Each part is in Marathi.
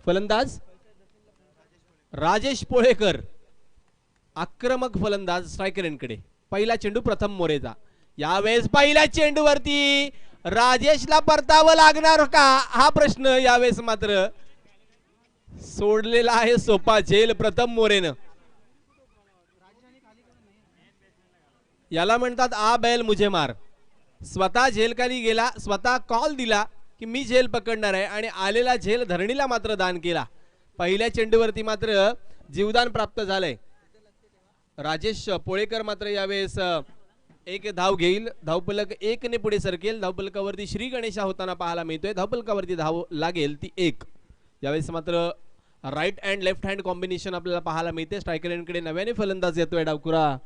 फलंदाज राजेश पोळेकर, आक्रमक फलंदाज स्ट्रायकर यांकडे. पहिला चेंडू प्रथम मोरेचा. यावेळेस पहिल्या चेंडूवरती राजेशला परतावं लागणार का हा प्रश्न यावेळेस मात्र सोडलेला आहे सोपा झेल प्रथम मोरेनं. याला म्हणतात आ बैल मुझे मार. स्वतः झेल खाली गेला, स्वतः कॉल दिला की मी झेल पकडणार आहे आणि आलेला झेल धरणीला मात्र दान केला. पहिल्या चेंडूवरती मात्र जीवदान प्राप्त झालंय. राजेश पोळेकर मात्र यावेळेस एक धाव घेईल. धावफलक 1 ने पुढे सरकेल. धावफलकावरती श्री गणेशा होताना पाहायला मिळतोय. धावफलकावरती धाव लागेल ती 1. यावेळेस मात्र right and left hand combination आपल्याला पाहायला मिळते. स्ट्रायकर यांकडे नव्याने फलंदाज येतोय डावकुरा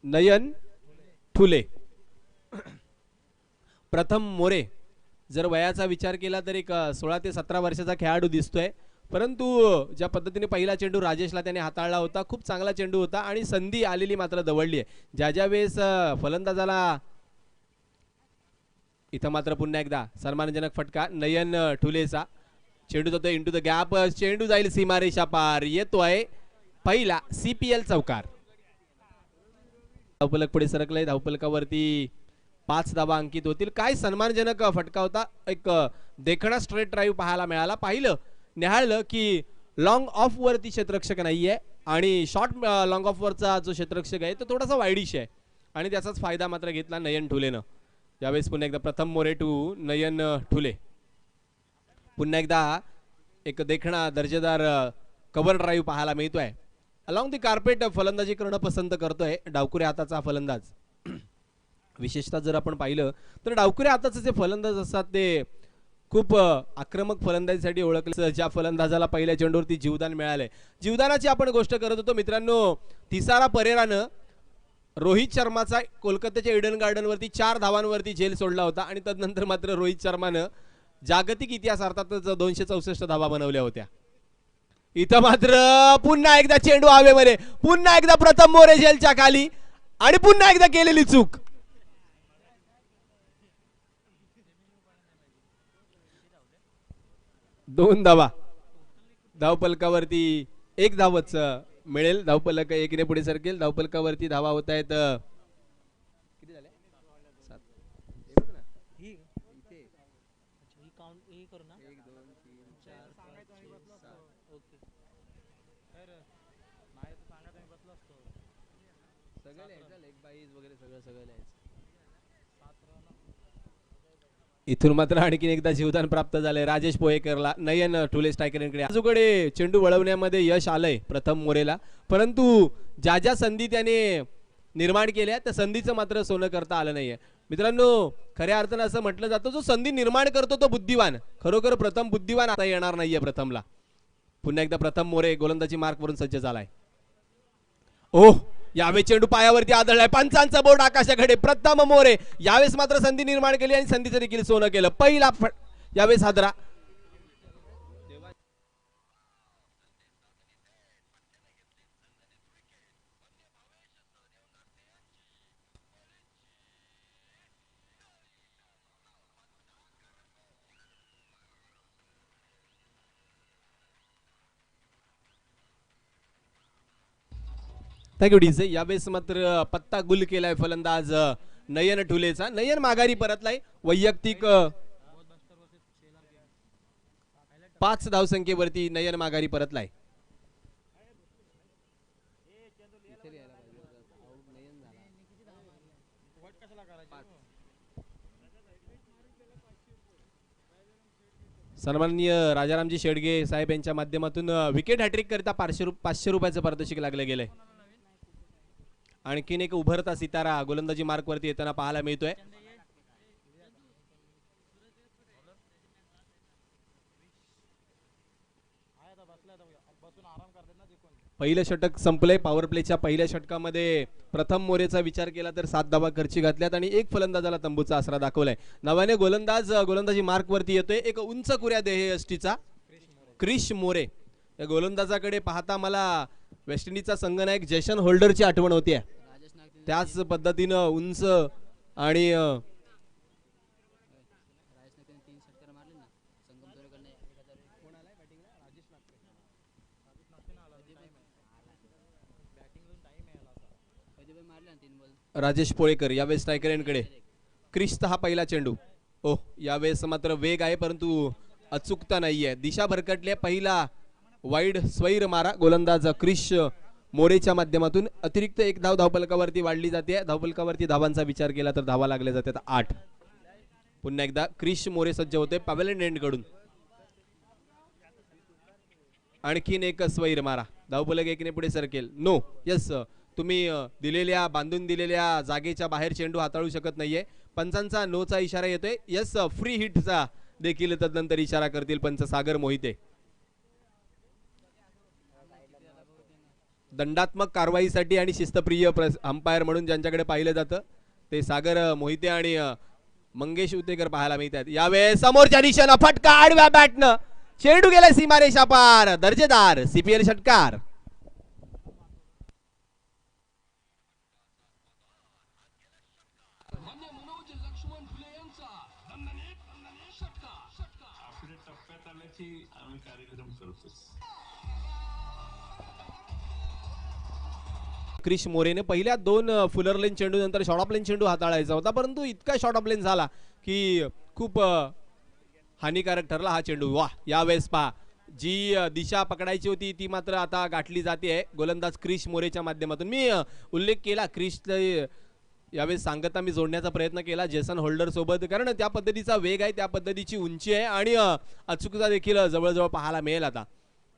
नयन ठुले. प्रथम मोरे जर वयाचा विचार केला तर एक 16 ते 17 वर्षाचा खेळाडू दिसतोय, परंतु ज्या पद्धतीने पहिला चेंडू राजेशला त्याने हाताळला होता खूप चांगला चेंडू होता आणि संधी आलेली मात्र दवडली आहे. ज्या वेळेस फलंदाजाला इथं मात्र पुन्हा एकदा सन्मानजनक फटका नयन ठुलेचा. चेंडू जातोय इंटू द गॅप. चेंडू जाईल सीमारेषा पार. येतोय पहिला CPL चौकार. धावफलक पुढे सरकलंय. धावफलकावरती 5 धावा अंकित होतील. काय सन्मानजनक फटका होता. एक देखणा स्ट्रेट ड्राईव्ह पाहायला मिळाला. पाहिलं निहाळलं की लॉंग ऑफ वरती क्षेत्ररक्षक नाहीये आणि शॉर्ट लॉंग ऑफ वरचा जो क्षेत्ररक्षक आहे तो थोडासा वाईडिश आहे आणि त्याचाच फायदा मात्र घेतला नयन ठुलेनं. यावेळेस पुन्हा एकदा प्रथम मोरे टू नयन ठुले. पुन्हा एकदा एक देखणा दर्जेदार कव्हर ड्राईव्ह पाहायला मिळतोय. अलॉंग दी कार्पेट फलंदाजी करणं पसंत करतोय डावकुरे हाताचा फलंदाज. विशेषतः जर आपण पाहिलं तर डावकुरे हाताचे जे फलंदाज असतात ते खूप आक्रमक फलंदाजीसाठी ओळखले. ज्या फलंदाजाला पहिल्या चेंडूवरती जीवदान मिळालंय. जीवदानाची आपण गोष्ट करत होतो मित्रांनो. थिसारा परेरानं रोहित शर्माचा कोलकात्याच्या ईडन गार्डन वरती 4 धावांवरती झेल सोडला होता आणि तदनंतर मात्र रोहित शर्मानं जागतिक इतिहास अर्थातच 264 धावा बनवल्या होत्या. इथं मात्र पुन्हा एकदा चेंडू हवेमध्ये. पुन्हा एकदा प्रथम मोरे झेलच्या खाली आणि पुन्हा एकदा केलेली चूक. दोन धावा. धावफलकावरती 1 धावच मिळेल. धावफलक 1 ने पुढे सरकेल. धावफलकावरती धावा होत आहेत किती झाले 7. इथून मात्र आणखीन एकदा जीवदान प्राप्त झालंय राजेश पोळेकरला. नयन ठुले स्ट्रायकरकडे बाजूकडे चेंडू वळवण्यामध्ये यश आलंय प्रथम मोरेला, परंतु ज्या संधी त्याने निर्माण केल्या त्या संधीचं मात्र सोनं करता आलं नाहीये. मित्रांनो खऱ्या अर्थानं असं म्हटलं जातं जो संधी निर्माण करतो तो बुद्धिवान. खरोखर प्रथम बुद्धिवान आता येणार नाहीये प्रथमला. पुन्हा एकदा प्रथम मोरे गोलंदाजी मार्क वरून सज्ज झालाय. ओह यावेळी चेंडू पायावरती आदळलाय. पंचांचा बोट आकाशाकडे. प्रथम मोरे यावेळेस मात्र संधी निर्माण केली आणि संधीचं देखील सोनं केलं. पहिला यावेळेस हादरा. Thank you DJ. यावेळेस मात्र पत्ता गुल केलाय फलंदाज नयन ठुलेचा. नयन माघारी परतलाय. वैयक्तिक 5 धावसंख्येवरती नयन माघारी परतलाय. सन्माननीय राजारामजी शेडगे साहेब यांच्या माध्यमातून विकेट हॅट्रिक करिता 500 रुपयाचं पारितोषिक लागलं गेलंय. आणखीन एक उभरता सितारा गोलंदाजी मार्क वरती येताना पाहायला मिळतोय. पहिलं षटक संपलंय. पॉवर प्लेच्या पहिल्या षटकामध्ये प्रथम मोरेचा विचार केला तर 7 धावा खर्ची घातल्यात आणि 1 फलंदाजाला तंबूचा आसरा दाखवलाय. नव्याने गोलंदाज गोलंदाजी मार्क वरती येतोय. एक उंच कुऱ्या देहयष्टीचा क्रिश मोरे. या गोलंदाजाकडे पाहता मला वेस्ट इंडिजचा संघनायक जैसन होल्डरची आठवण होती. त्याच पद्धतीनं उंच आणि राजेश पोळेकर यावेळेस स्ट्रायकर यांकडे. क्रिशचा हा पहिला चेंडू. ओ यावेळेस मात्र वेग आहे परंतु अचूकता नाहीये. दिशा भरकटली. पहिला वाईड स्वैर मारा गोलंदाज क्रिश मोरेच्या माध्यमातून. अतिरिक्त एक धाव धावफलकावरती वाढली जाते. धावफलकावरती धावांचा विचार केला तर धावा लागल्या जातात 8. पुन्हा एकदा क्रिश मोरे सज्ज होते पॅव्हलियन एंड कडून. आणखीन एक स्वैर मारा. धावफलक एकने पुढे सरकेल. नो यस तुम्ही दिलेल्या बांधून दिलेल्या जागेच्या बाहेर चेंडू हाताळू शकत नाहीये. पंचांचा नोचा इशारा येतोय. यस फ्री हिटचा देखील तदनंतर इशारा करतील पंच सागर मोहिते. दंडात्मक कारवाईसाठी आणि शिस्तप्रिय अंपायर म्हणून ज्यांच्याकडे पाहिलं जातं ते सागर मोहिते आणि मंगेश उतेकर पाहायला मिळतात. यावेळेस समोरच्या दिशेनं फटका आडव्या बॅटनं चेंडू गेला सीमारेषा पार. दर्जेदार सीपीएल षटकार. क्रिश मोरेने पहिल्या 2 फुलर लेन चेंडू नंतर शॉर्ट ऑफ लेन चेंडू हाताळायचा होता परंतु इतका शॉर्ट ऑफ लेन झाला की खूप हानिकारक ठरला हा चेंडू. वा यावेळेस पहा जी दिशा पकडायची होती ती मात्र आता गाठली जाते गोलंदाज क्रिश मोरेच्या माध्यमातून. मी उल्लेख केला क्रिश यावेळेस सांगता मी जोडण्याचा प्रयत्न केला जेसन होल्डर सोबत कारण त्या पद्धतीचा वेग आहे त्या पद्धतीची उंची आहे आणि अचूकता देखील जवळजवळ पाहायला मिळेल. आता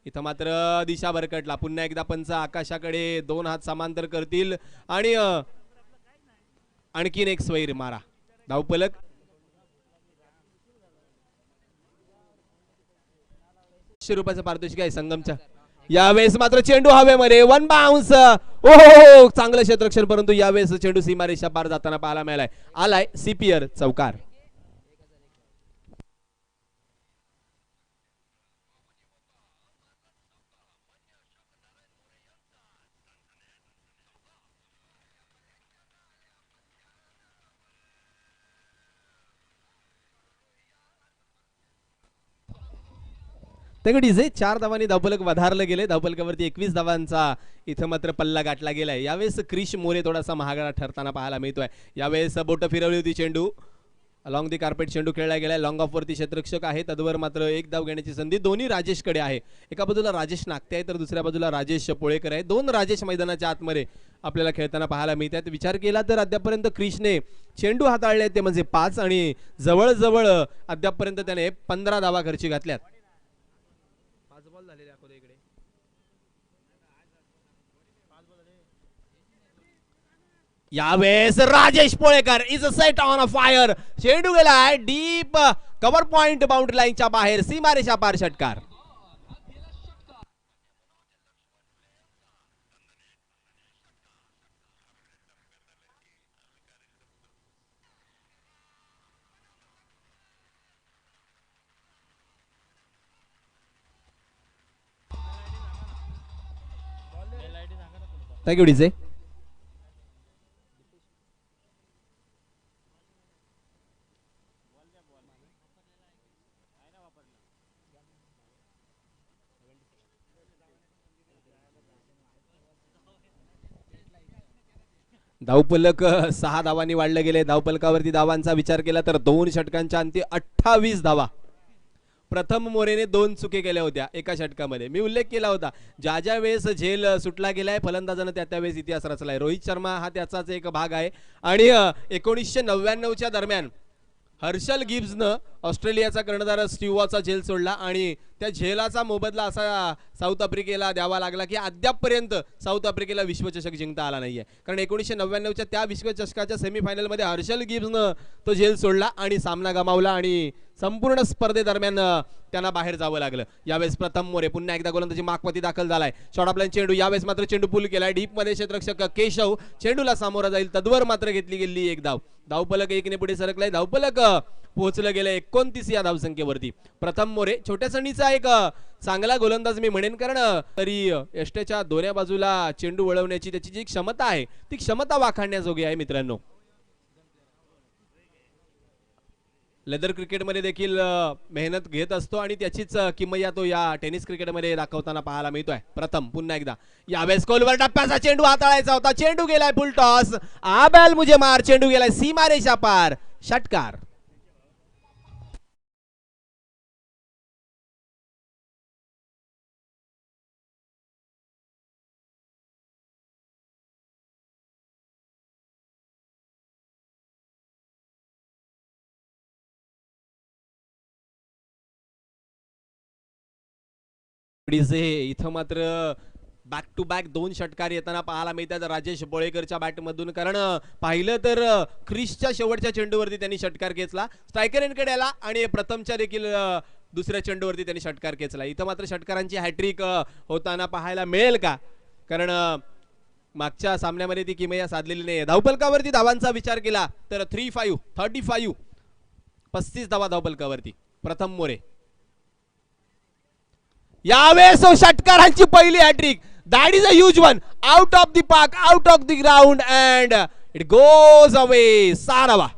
इथं मात्र दिशा भरकटला. पुन्हा एकदा पंच आकाशाकडे 2 हात समांतर करतील आणि आणखीन एक स्वैर मारा. धावफलक ₹100 पारितोषिक आहे संगमच्या. यावेळेस मात्र चेंडू हवेमध्ये 1 बाउन्स. ओहो चांगलं क्षेत्ररक्षण परंतु यावेळेस चेंडू सीमारेषा पार जाताना पाहायला मिळालाय. आलाय सीपीआर चौकार. तगडीचे 4 धावांनी धावफलक वधारलं गेले. धावफलकावरती 21 धावांचा इथं मात्र पल्ला गाठला गेलाय. यावेळेस क्रिश मोरे थोडासा महागडा ठरताना पाहायला मिळतोय. यावेळेस बोट फिरवली होती चेंडू अलॉंग दी कार्पेट चेंडू खेळला गेलाय. लॉंग ऑफ वरती क्षेत्ररक्षक आहे तदवर मात्र एक धाव घेण्याची संधी दोन्ही राजेशकडे आहे. एका बाजूला राजेश नागते आहे तर दुसऱ्या बाजूला राजेश पोळेकर आहे. 2 राजेश मैदानाच्या आतमध्ये आपल्याला खेळताना पाहायला मिळतात. विचार केला तर अद्यापर्यंत क्रिशने चेंडू हाताळले ते म्हणजे 5 आणि जवळजवळ अद्यापर्यंत त्याने 15 धावा खर्ची घातल्यात. यावेळेस Rajesh Polekar is set on a fire. चेंडू गेलाय डीप कव्हर पॉइंट बाउंड्री लाईनच्या बाहेर सीमारेषा पार षटकार. Thank you DJ. धावफलक 6 धावांनी वाढले गेले. धावफलकावरती धावांचा विचार केला तर 2 षटकांच्या अंती 28 धावा. प्रथम मोरेने 2 चुके केल्या होत्या एका षटकामध्ये. मी उल्लेख केला होता ज्या ज्या वेळेस झेल सुटला गेलाय फलंदाजानं त्या त्यावेळेस इतिहास रचलाय. रोहित शर्मा हा त्याचाच एक भाग आहे आणि 1999च्या दरम्यान हर्षल गिब्सनं ऑस्ट्रेलियाचा कर्णधार स्टीव्ह वॉचा झेल सोडला आणि त्या झेलाचा मोबदला असा साऊथ आफ्रिकेला द्यावा लागला की अद्यापपर्यंत साऊथ आफ्रिकेला विश्वचषक जिंकता आला नाहीये. कारण 1999च्या त्या विश्वचषकाच्या सेमीफायनलमध्ये हर्षल गिब्सनं तो झेल सोडला आणि सामना गमावला आणि संपूर्ण स्पर्धेदरम्यान त्यांना बाहेर जावं लागलं. यावेळेस प्रथम मोरे पुन्हा एकदा गोलंदाजी मागपती दाखल झालाय. शॉर्ट ऑफ लाईन चेंडू यावेळेस मात्र चेंडू पुल केलाय डीप मध्ये. क्षेत्ररक्षक केशव चेंडूला सामोरा जाईल तद्वर मात्र घेतली गेली एक धाव. धावफलक 1 ने पुढे सरकलाय. धावफलक पोहोचलं गेलं 29 या धावसंख्येवरती. प्रथम मोरे छोट्या सणीचा एक चांगला गोलंदाज मी म्हणेन कारण तरी यष्ट्याच्या दोन्ही बाजूला चेंडू वळवण्याची त्याची जी क्षमता आहे ती क्षमता वाखाणण्याजोगी आहे मित्रांनो. लेदर क्रिकेटमध्ये देखील मेहनत घेत असतो आणि त्याचीच किमया तो या टेनिस क्रिकेटमध्ये दाखवताना पाहायला मिळतोय. प्रथम पुन्हा एकदा यावेळेस खोलवर टप्प्याचा चेंडू हाताळायचा होता. चेंडू गेलाय फुल टॉस. आबेल मुझे मार. चेंडू गेलाय सीमारेषा पार. षटकार. इथं मात्र बॅक टू बॅक दोन षटकार येताना पाहायला मिळतात राजेश बोळेकरच्या बॅटमधून. कारण पाहिलं तर क्रिसच्या शेवटच्या चेंडूवरती त्यांनी षटकार खेचला. स्ट्रायकर एनकडे आला आणि प्रथमच्या देखील दुसऱ्या चेंडूवरती त्यांनी षटकार खेचला. इथं मात्र षटकारांची हॅट्रिक होताना पाहायला मिळेल का? कारण मागच्या सामन्यामध्ये ती किमया साधलेली नाही. धावपलकावरती धावांचा विचार केला तर 35 धावा धावपलकावरती. प्रथम मोरे यावेळेस षटकारांची पहिली hat trick. That is a huge one. Out of the park, out of the ground and it goes away. 6 धावा.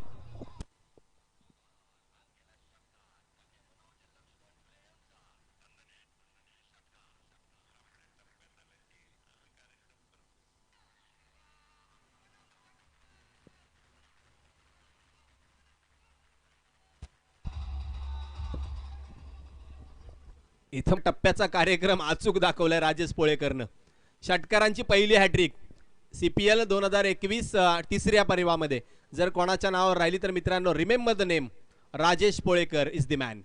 इथं टप्प्याचा कार्यक्रम अचूक दाखवलाय राजेश पोळेकरनं. षटकारांची पहिली हॅट्रिक CPL 2021 तिसऱ्या परिवामध्ये. जर कोणाच्या नावावर राहिली तर मित्रांनो remember the name, Rajesh Polekar is the man.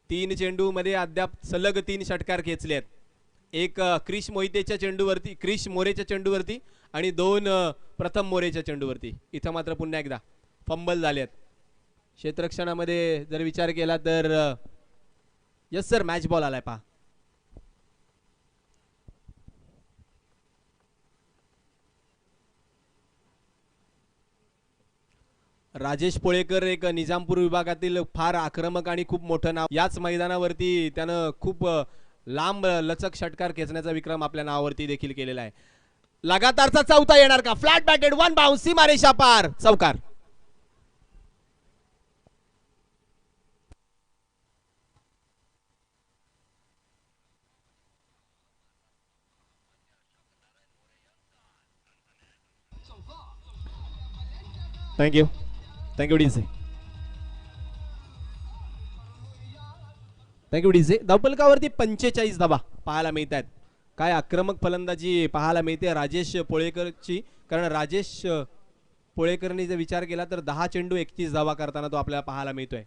3 चेंडू मध्ये अद्याप सलग 3 षटकार खेचलेत. एक क्रिश मोरेच्या चेंडूवरती आणि 2 प्रथम मोरेच्या चेंडूवरती. इथं मात्र पुन्हा एकदा फंबल झालेत. क्षेत्ररक्षणामध्ये जर विचार केला तर यस सर मॅच बॉल आलाय पहा. राजेश पोळेकर एक निजामपूर विभागातील फार आक्रमक आणि खूप मोठं नाव. याच मैदानावरती त्यानं खूप लांब लचक षटकार खेचण्याचा विक्रम आपल्या नावावरती देखील केलेला आहे. लगातारचा चौथा येणार का? फ्लॅट बॅटेड वन बाउन्स सीमारेषा पार. चौकार. Thank you DJ. Thank you DJ. धावपलकावरती 45 धावा पाहायला मिळत आहेत. काय आक्रमक फलंदाजी पाहायला मिळते राजेश पोळेकरची. कारण राजेश पोळेकरने जर विचार केला तर 10 चेंडू 31 धावा करताना तो आपल्याला पाहायला मिळतोय.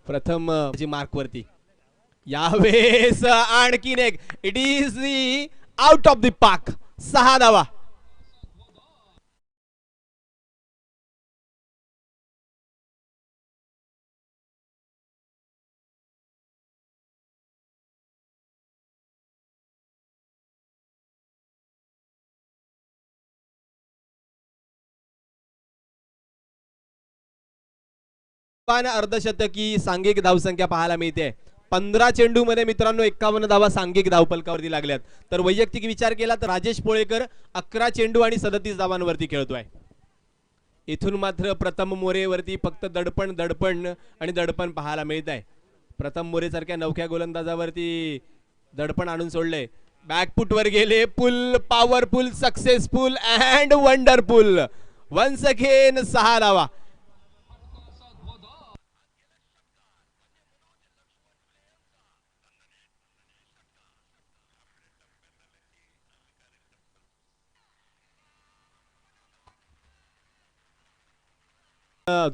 प्रथम मार्क वरती यावेळेस आणखीन एक. It is the out of the park. 6 धावा. अर्धशतकी सांघिक धावसंख्या पाहायला मिळते. 15 चेंडू मध्ये मित्रांनो 51 धावा सांघिक धावपलकावरती लागल्यात. तर वैयक्तिक विचार केला तर राजेश पोळेकर 11 चेंडू आणि 37 धावांवरती खेळतोय. इथून मात्र प्रथम मोरेवरती फक्त दडपण पाहायला मिळत आहे. प्रथम मोरे सारख्या नवख्या गोलंदाजावरती दडपण आणून सोडले. बॅकफुट वर गेले. Pull powerful successful and wonderful. Once again 6 धावा.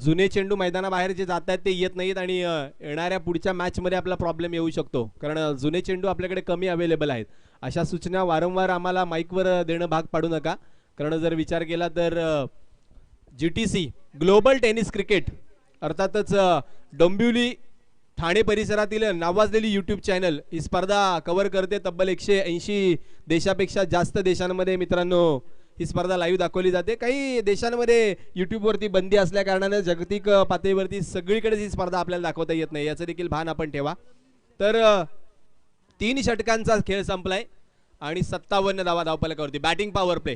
जुने चेंडू मैदानाबाहेर जे जात आहेत ते येत नाहीत आणि येणाऱ्या पुढच्या मॅच मध्ये आपला प्रॉब्लेम येऊ शकतो. कारण जुने चेंडू आपल्याकडे कमी अवेलेबल आहेत. अशा सूचना वारंवार आम्हाला माईकवर देणं भाग पाडू नका. कारण जर विचार केला तर GTC ग्लोबल टेनिस क्रिकेट अर्थातच डोंबिवली ठाणे परिसरातील नावाजलेली यूट्यूब चॅनल ही स्पर्धा कव्हर करते. तब्बल 180 देशापेक्षा जास्त देशांमध्ये मित्रांनो ही स्पर्धा लाईव्ह दाखवली जाते. काही देशांमध्ये युट्यूबवरती बंदी असल्या कारणाने जागतिक पातळीवरती सगळीकडे ही स्पर्धा आपल्याला दाखवता येत नाही, याचं देखील भान आपण ठेवा. तर 3 षटकांचा खेळ संपलाय आणि 57 धावा धावफलकावरती. Batting power play.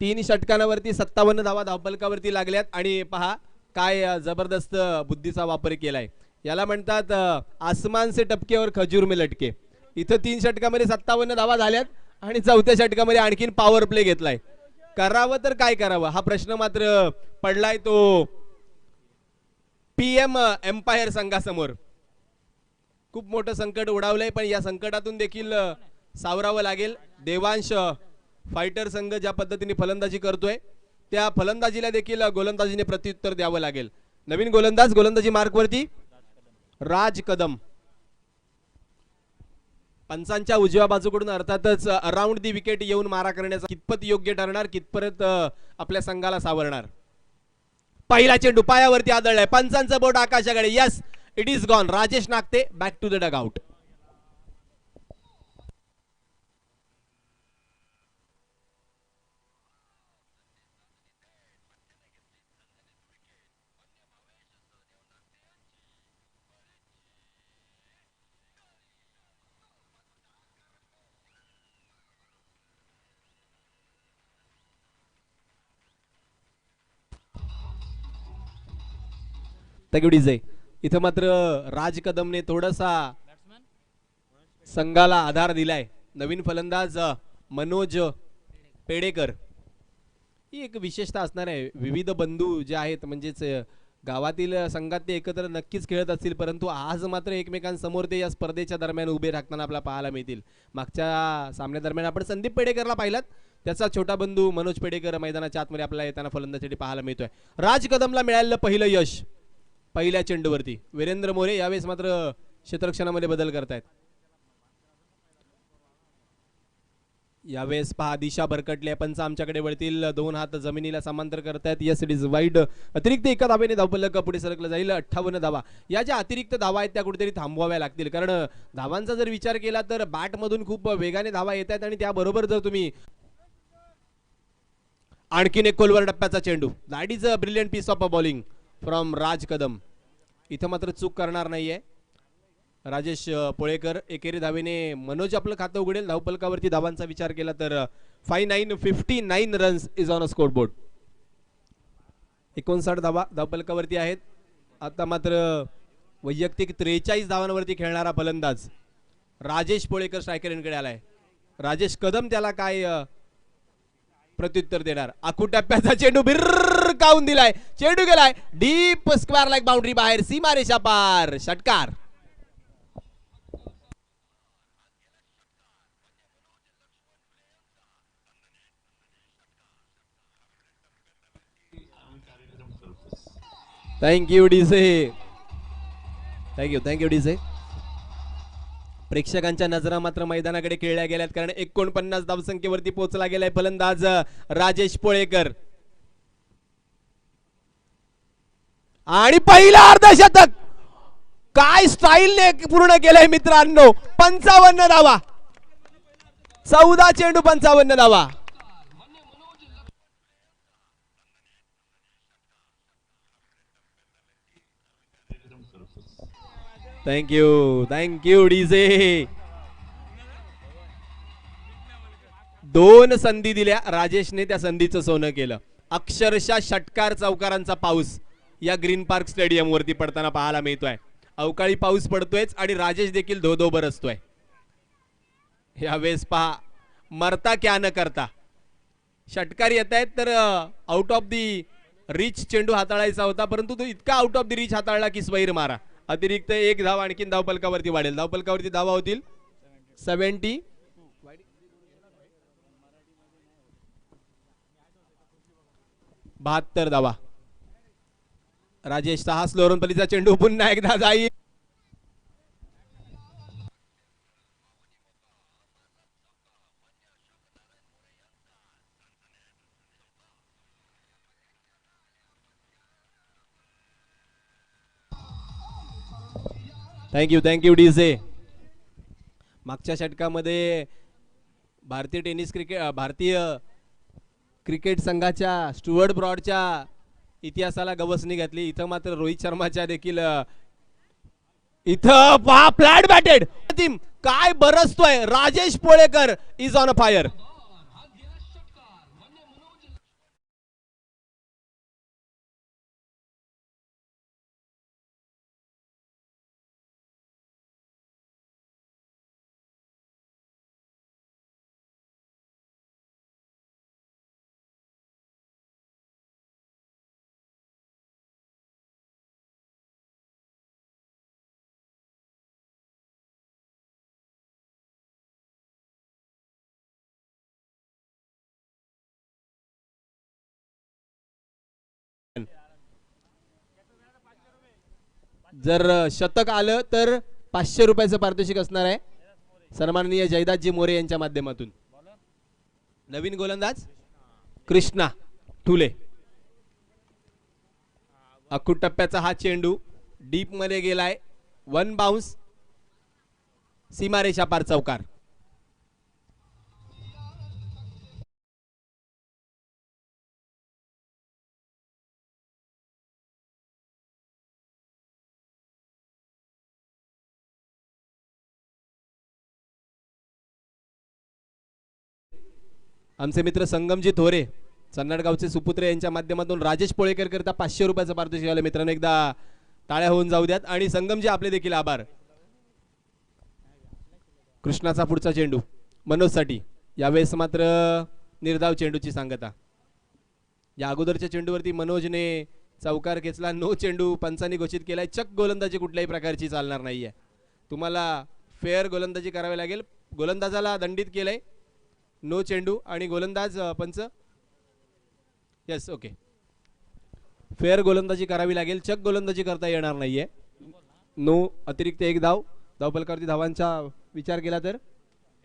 तीन षटकांवरती 57 धावा धावफलकावरती लागल्यात आणि पहा काय जबरदस्त बुद्धीचा वापर केलाय. याला म्हणतात आसमान से टपके और खजूर में लटके. इथं 3 षटकामध्ये 57 धावा झाल्यात आणि 4थ्या षटकामध्ये आणखीन पॉवर प्ले घेतलाय. करावं तर काय करावं हा प्रश्न मात्र पडलाय तो पीएम एम्पायर संघासमोर. खूप मोठं संकट उडावलंय पण या संकटातून देखील सावरावं लागेल. देवांश फायटर संघ ज्या पद्धतीने फलंदाजी करतोय त्या फलंदाजीला देखील गोलंदाजीने प्रत्युत्तर द्यावं लागेल. नवीन गोलंदाज गोलंदाजी मार्कवरती राज कदम. पंचांच्या उजव्या बाजूकडून अर्थातच अराउंड दी विकेट येऊन मारा करण्याचा कितपत योग्य ठरणार, कितपत आपल्या संघाला सावरणार. पहिला चेंडू पायावरती आदळलाय. पंचांचं बोट आकाशाकडे. Yes it is gone. Rajesh Nagte back to the dugout. इथं मात्र राज कदमने थोडासा संघाला आधार दिलाय. नवीन फलंदाज मनोज पेडेकर. ही एक विशेषता असणार आहे. विविध बंधू जे आहेत म्हणजेच गावातील संघात ते एकत्र नक्कीच खेळत असतील परंतु आज मात्र एकमेकांसमोर ते या स्पर्धेच्या दरम्यान उभे राखताना आपल्याला पाहायला मिळतील. मागच्या सामन्यादरम्यान आपण संदीप पेडेकरला पाहिलात, त्याचा छोटा बंधू मनोज पेडेकर मैदानाच्या आतमध्ये आपल्याला येताना फलंदाजीसाठी पाहायला मिळतोय. राज कदमला मिळालेलं पहिलं यश पहिल्या चेंडूवरती. वीरेंद्र मोरे यावेळेस मात्र क्षेत्ररक्षणामध्ये बदल करतायत. यावेळेस पहा दिशा भरकटली. पंच आमच्याकडे वळतील. 2 हात जमिनीला समांतर करतायत. Yes it is wide. अतिरिक्त एका धावेने धावफलक पुढे सरकलं जाईल. 58 धावा. या ज्या अतिरिक्त धावा आहेत त्या कुठेतरी थांबवाव्या लागतील कारण धावांचा जर विचार केला तर बॅट मधून खूप वेगाने धावा येत आहेत आणि त्याबरोबर जर तुम्ही आणखीन एक खोलवर टप्प्याचा चेंडू. That is a brilliant piece of a bowling from Raj Kadam. इथं मात्र चूक करणार नाहीये राजेश पोळेकर. एकेरी धावेने मनोज आपलं खातं उघडेल. धावफलकावरती धावांचा विचार केला तर 59 runs is on a score board. 59 धावा धावफलकावरती आहेत. आता मात्र वैयक्तिक 43 धावांवरती खेळणारा फलंदाज राजेश पोळेकर स्ट्रायकरकडे आलाय. राजेश कदम त्याला काय प्रत्युत्तर देणार. आखू टप्प्याचा चेंडू भिरकावून दिलाय. चेंडू गेलाय डीप स्क्वेअर लाईक बाउंड्री बाहेर. सीमारेषा पार. षटकार. थँक्यू डीसे. थँक्यू डीसे. प्रेक्षकांच्या नजरा मात्र मैदानाकडे खेळल्या गेल्यात कारण 49 धावसंख्येवरती पोहोचला गेलाय फलंदाज राजेश पोळेकर. आणि पहिला अर्धशतक काय स्टाईलने पूर्ण केलंय मित्रांनो. 55 धावा. 14 चेंडू 55 धावा. Thank you DJ. 2 संधी दिल्या राजेशने, त्या संधीचं सोनं केलं. अक्षरशः षटकार चौकारांचा पाऊस या ग्रीन पार्क स्टेडियम वरती पडताना पाहायला मिळतोय. अवकाळी पाऊस पडतोयच आणि राजेश देखील धो बरसतोय. यावेळेस पहा मरता क्या न करता षटकार येत आहेत तर आउट ऑफ दी रिच चेंडू हाताळायचा होता परंतु तो इतका आउट ऑफ दी रिच हाताळला की स्वैर मारा. अतिरिक्त 1 धाव आणखीन धावफलकावरती वाढेल. धावफलकावरती धावा होतील 70. 72 धावा. राजेश सहा स्लोअरन पलीचा चेंडू पुन्हा एकदा जाईल. Thank you DJ. मागच्या षटकामध्ये भारतीय क्रिकेट संघाच्या स्टुअर्ट ब्रॉडच्या इतिहासाला गवसणी घातली. इथं मात्र रोहित शर्माच्या देखील इथं फ्लॅट बॅटेड टीम काय बरसतोय. Rajesh Polekar is on a fire. जर शतक आलं तर 500 रुपयाचं पारितोषिक असणार आहे सन्माननीय जयदासजी मोरे यांच्या माध्यमातून. नवीन गोलंदाज कृष्णा ठुले. अखूट टप्प्याचा हा चेंडू डीप मध्ये गेलाय. 1 बाउन्स सीमारेषा पार चौकार. आमचे मित्र संगमजी थोरे चन्नाडगावचे सुपुत्र यांच्या माध्यमातून राजेश पोळेकर करता 500 रुपयाचं पारितोषिक आलं. मित्रांनो एकदा टाळ्या होऊन जाऊ द्यात. आणि संगमजी आपले देखील आभार. कृष्णाचा पुढचा चेंडू मनोज साठी. यावेळेस मात्र निर्धाव चेंडूची सांगता. या अगोदरच्या चेंडूवरती मनोजने चौकार खेचला. नो चेंडू पंचांनी घोषित केलाय. चक गोलंदाजी कुठल्याही प्रकारची चालणार नाहीये. तुम्हाला फेअर गोलंदाजी करावी लागेल. गोलंदाजाला दंडित केलंय. नो चेंडू आणि गोलंदाज पंच यस ओके. फेअर गोलंदाजी करावी लागेल. चक गोलंदाजी करता येणार नाहीये. नो अतिरिक्त एक धाव. धावफलकावरती धावांचा विचार केला तर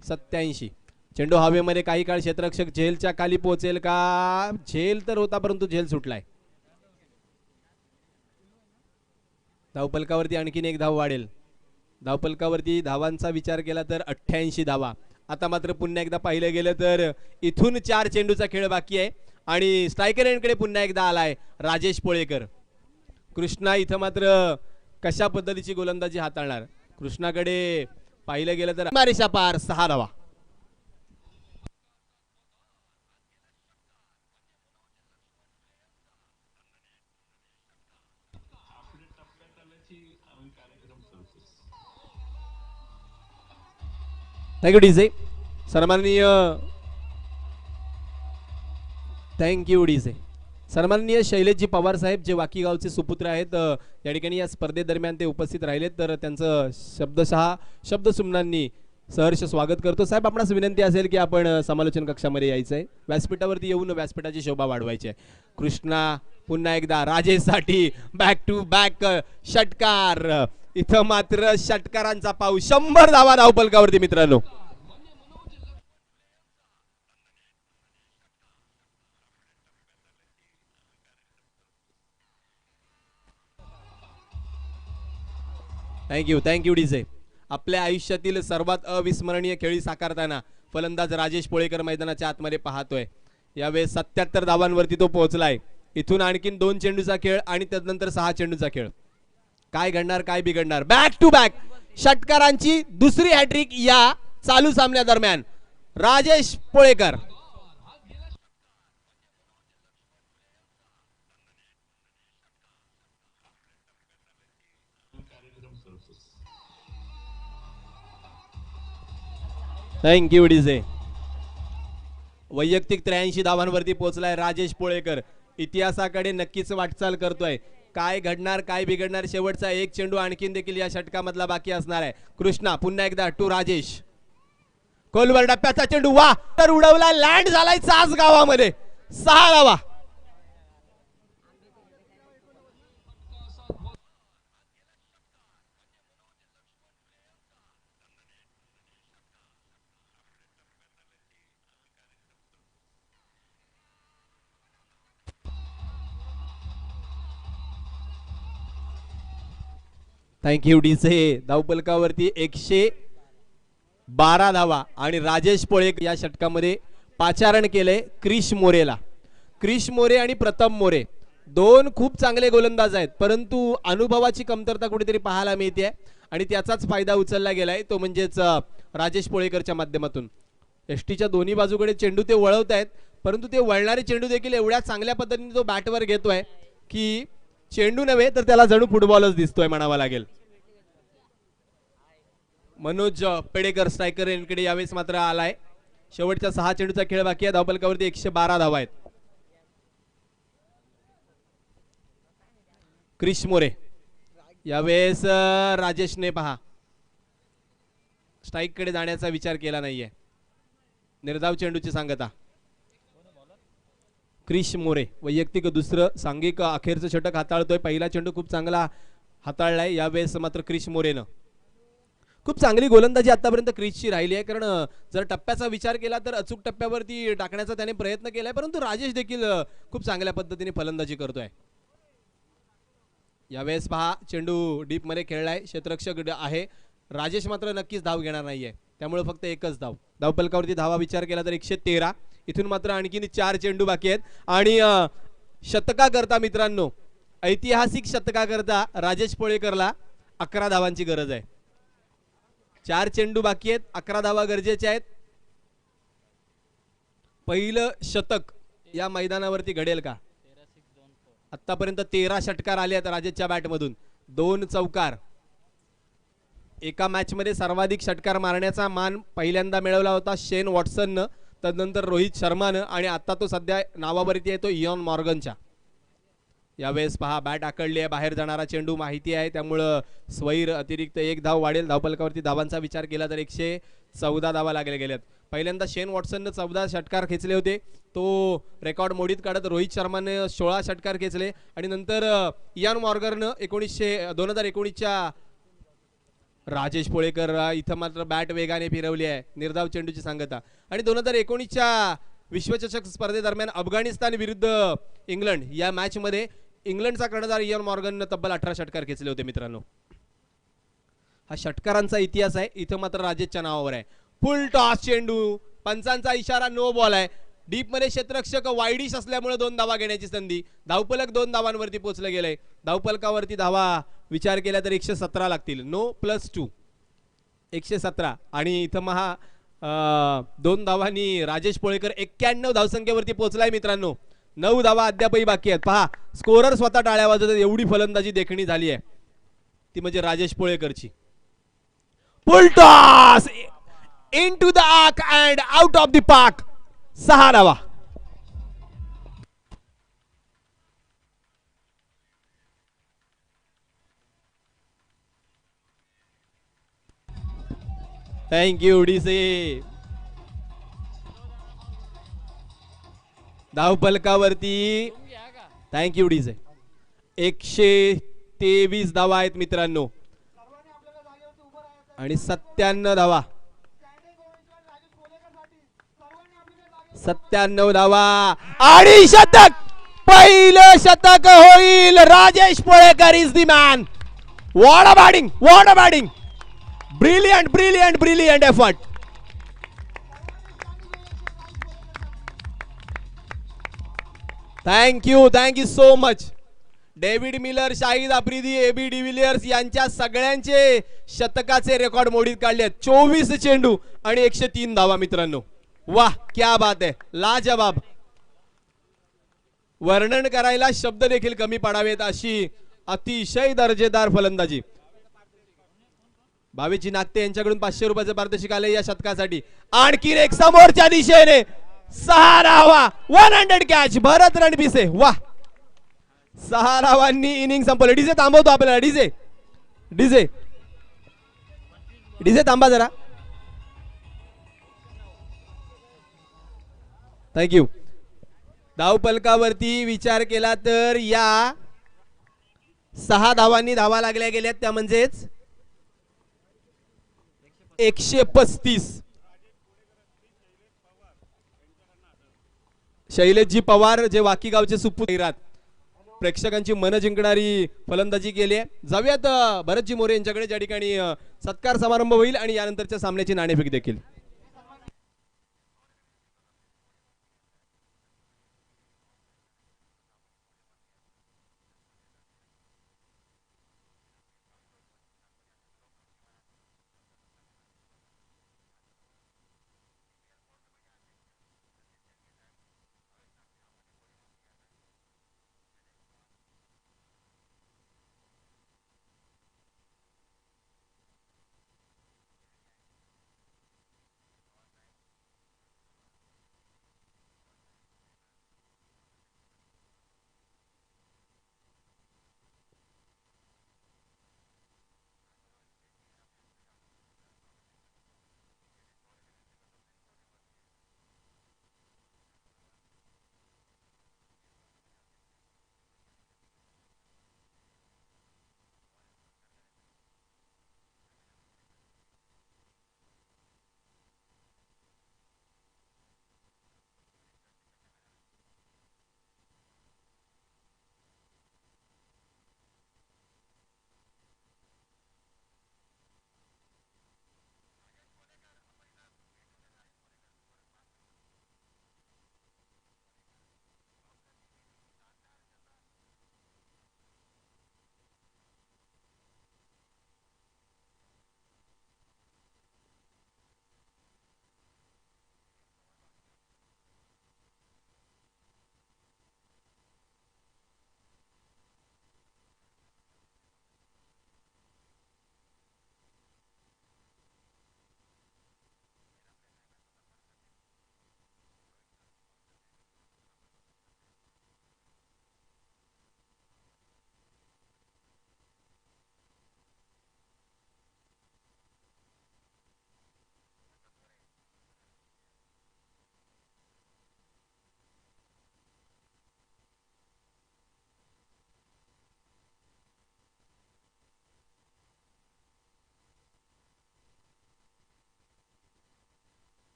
87. चेंडू हवेमध्ये काही काळ क्षेत्ररक्षक झेलच्या खाली पोहोचेल का. झेल तर होता परंतु झेल सुटलाय. धावफलकावरती आणखीन एक धाव वाढेल. धावफलकावरती धावांचा विचार केला तर 88 धावा. आता मात्र पुन्हा एकदा पाहिलं गेलं तर इथून 4 चेंडूचा खेळ बाकी आहे आणि स्ट्रायकर एंडकडे पुन्हा एकदा आलाय राजेश पोळेकर. कृष्णा इथं मात्र कशा पद्धतीची गोलंदाजी हाताळणार. कृष्णाकडे पाहिलं गेलं तर सीमारेषा पार 6 धावा. Thank you DJ. सन्माननीय थँक्यू डीजे. सन्माननीय शैलेशजी पवार साहेब जे वाकी गावचे सुपुत्र आहेत या ठिकाणी या स्पर्धेदरम्यान ते उपस्थित राहिलेत तर त्यांचं शब्दसुमनांनी सहर्ष स्वागत करतो. साहेब आपणास विनंती असेल की आपण समालोचन कक्षामध्ये यायचं आहे. व्यासपीठावरती येऊन व्यासपीठाची शोभा वाढवायची आहे. कृष्णा पुन्हा एकदा राजेशसाठी बॅक टू बॅक षटकार. इथं मात्र षटकारांचा पाऊस. 100 धावा धावफलकावरती मित्रांनो. Thank you DJ. आपल्या आयुष्यातील सर्वात अविस्मरणीय खेळी साकारताना फलंदाज राजेश पोळेकर मैदानाच्या आतमध्ये पाहतोय. यावेळेस 77 धावांवरती तो पोहोचलाय. इथून आणखीन 2 चेंडूचा खेळ आणि त्यानंतर 6 चेंडूचा खेळ. काय घडणार काय बिघडणार. बॅक टू बॅक षटकारांची दुसरी हॅट्रिक या चालू सामन्यादरम्यान. राजेश पोळेकर. Thank you DJ. वैयक्तिक 83 धावांवरती पोहोचलाय राजेश पोळेकर. इतिहासाकडे नक्कीच वाटचाल करतोय. काय घडणार काय बिघडणार. शेवटचा एक चेंडू आणखीन देखील या षटकामधला बाकी असणार आहे. कृष्णा पुन्हा एकदा टू राजेश. खोलवर डप्प्याचा चेंडू वा तर उडवला. लँड झालाय चास गावामध्ये. 6 धावा. Thank you DJ. धावफलकावरती 100 12 धावा आणि राजेश पोळेकर या षटकामध्ये पाचारण केले क्रिश मोरेला. क्रिश मोरे आणि प्रथम मोरे दोन खूप चांगले गोलंदाज आहेत, परंतु अनुभवाची कमतरता कुठेतरी पाहायला मिळते आणि त्याचाच फायदा उचलला गेलाय, तो म्हणजेच राजेश पोळेकरच्या माध्यमातून. एसटीच्या दोन्ही बाजूकडे चेंडू ते वळवत आहेत, परंतु ते वळणारे चेंडू देखील एवढ्या चांगल्या पद्धतीने तो बॅटवर घेतोय की चेंडू नव्हे तर त्याला जणू फुटबॉलच दिसतोय म्हणावा लागेल. मनोज पेडेकर स्ट्रायकर यांकडे यावेळेस मात्र आलाय. शेवटच्या 6 चेंडूचा खेळ बाकी आहे. धावफलकावरती 112 धावा आहेत. क्रिश मोरे यावेळेस राजेशने पहा स्ट्राईक कडे जाण्याचा विचार केला नाहीये. निर्धाव चेंडूची सांगता. क्रिश मोरे वैयक्तिक दुसरं सांघिक अखेरचं षटक हाताळतोय. पहिला चेंडू खूप चांगला हाताळलाय यावेळेस मात्र क्रिश मोरेनं. खूप चांगली गोलंदाजी आतापर्यंत क्रिशची राहिली आहे, कारण जर टप्प्याचा विचार केला तर अचूक टप्प्यावरती टाकण्याचा त्याने प्रयत्न केलाय, परंतु राजेश देखील खूप चांगल्या पद्धतीने फलंदाजी करतोय. यावेळेस पहा चेंडू डीप मध्ये खेळलाय, क्षेत्ररक्षक आहे. राजेश मात्र नक्कीच धाव घेणार नाहीये, त्यामुळे फक्त एकच धाव. धावफलकावरती धावा विचार केला तर 113. इथून मात्र आणखीन 4 चेंडू बाकी आहेत आणि शतका करता मित्रांनो, ऐतिहासिक शतका करता राजेश पोळेकरला 11 धावांची गरज आहे. 4 चेंडू बाकी आहेत, 11 धावा गरजेच्या आहेत. पहिलं शतक या मैदानावरती घडेल का? आतापर्यंत 13 षटकार आले आहेत राजेशच्या बॅटमधून, 2 चौकार. एका मॅच मध्ये सर्वाधिक षटकार मारण्याचा मान पहिल्यांदा मिळवला होता शेन वॉटसननं, तदनंतर रोहित शर्मानं आणि आता तो सध्या नावावरती आहे तो इयॉन मॉर्गनच्या. यावेळेस पहा बॅट आकडली आहे, बाहेर जाणारा चेंडू माहिती आहे, त्यामुळं स्वैर अतिरिक्त 1 धाव वाढेल. धावफलकावरती धावांचा विचार केला तर 114 धावा लागले गेल्यात. पहिल्यांदा शेन वॉटसननं 14 षटकार खेचले होते, तो रेकॉर्ड मोडीत काढत रोहित शर्माने 16 षटकार खेचले आणि नंतर इयान मॉर्गननं 2019च्या राजेश पोळेकर इथं मात्र बॅट वेगाने फिरवली आहे. निर्धाव चेंडूची सांगता. आणि 2019च्या विश्वचषक स्पर्धेदरम्यान अफगाणिस्तान विरुद्ध इंग्लंड या मॅच मध्ये इंग्लंडचा कर्णधार इयान मॉर्गननं तब्बल 18 षटकार खेचले होते मित्रांनो. हा षटकारांचा इतिहास आहे. इथं मात्र राजेशच्या नावावर आहे. फुल टॉस चेंडू, पंचांचा इशारा, नो बॉल आहे. डीप मध्ये क्षेत्ररक्षक वाईडिश असल्यामुळे 2 धावा घेण्याची संधी. धावफलक 2 धावांवरती पोहोचले गेले. धावफलकावरती धावा विचार केला तर 117 लागतील. नो प्लस 2 117 आणि इथं महा 2 धावांनी राजेश पोळेकर 91 धावसंख्येवरती पोहोचलाय मित्रांनो. 9 धावा अद्यापही बाकी आहेत. पहा स्कोरर स्वतः टाळ्या वाजवतात, एवढी फलंदाजी देखणी झाली आहे ती म्हणजे राजेश पोळेकरची. Full toss into the arc and out of the park. 6 धावा. थँक्यू डीसे. धावफलकावरती थँक्यू डीसे 123 धावा आहेत मित्रांनो आणि 97 धावा. 97 धावा आणि शतक. पहिलं शतक होईल. Rajesh Polekar is the man. What a batting, what a batting. Brilliant, brilliant, brilliant effort. Thank you so much. David Miller, Shahid Afridi, AB de Villiers यांच्या सगळ्यांचे शतकाचे रेकॉर्ड मोडीत काढले आहेत. 24 चेंडू आणि 103 धावा मित्रांनो. वाह, क्या बात है, लाजवाब. वर्णन करायला शब्द देखील कमी पडावेत अशी अतिशय दर्जेदार फलंदाजी. भावेजी नागते यांच्याकडून 500 रुपयाचं पारितोषिक आले या शतकासाठी. आणखी एक समोरच्या दिशेने 6 धावा, 100 कॅच. भरत रणपिसे, वाह. 6 धावांनी इनिंग संपवली. डीजे थांबवतो आपल्याला. डीजे डीजे डीजे थांबा जरा. थँक्यू. धावफलकावरती विचार केला तर या 6 धावांनी धावा लागल्या गेल्यात, त्या म्हणजेच 135. शैलेशजी पवार जे वाकी गावचे सुपुत्र. प्रेक्षकांची मन जिंकणारी फलंदाजी केली आहे. जाऊयात भरतजी मोरे यांच्याकडे, ज्या ठिकाणी सत्कार समारंभ होईल आणि यानंतरच्या सामन्याची नाणेफेक देखील.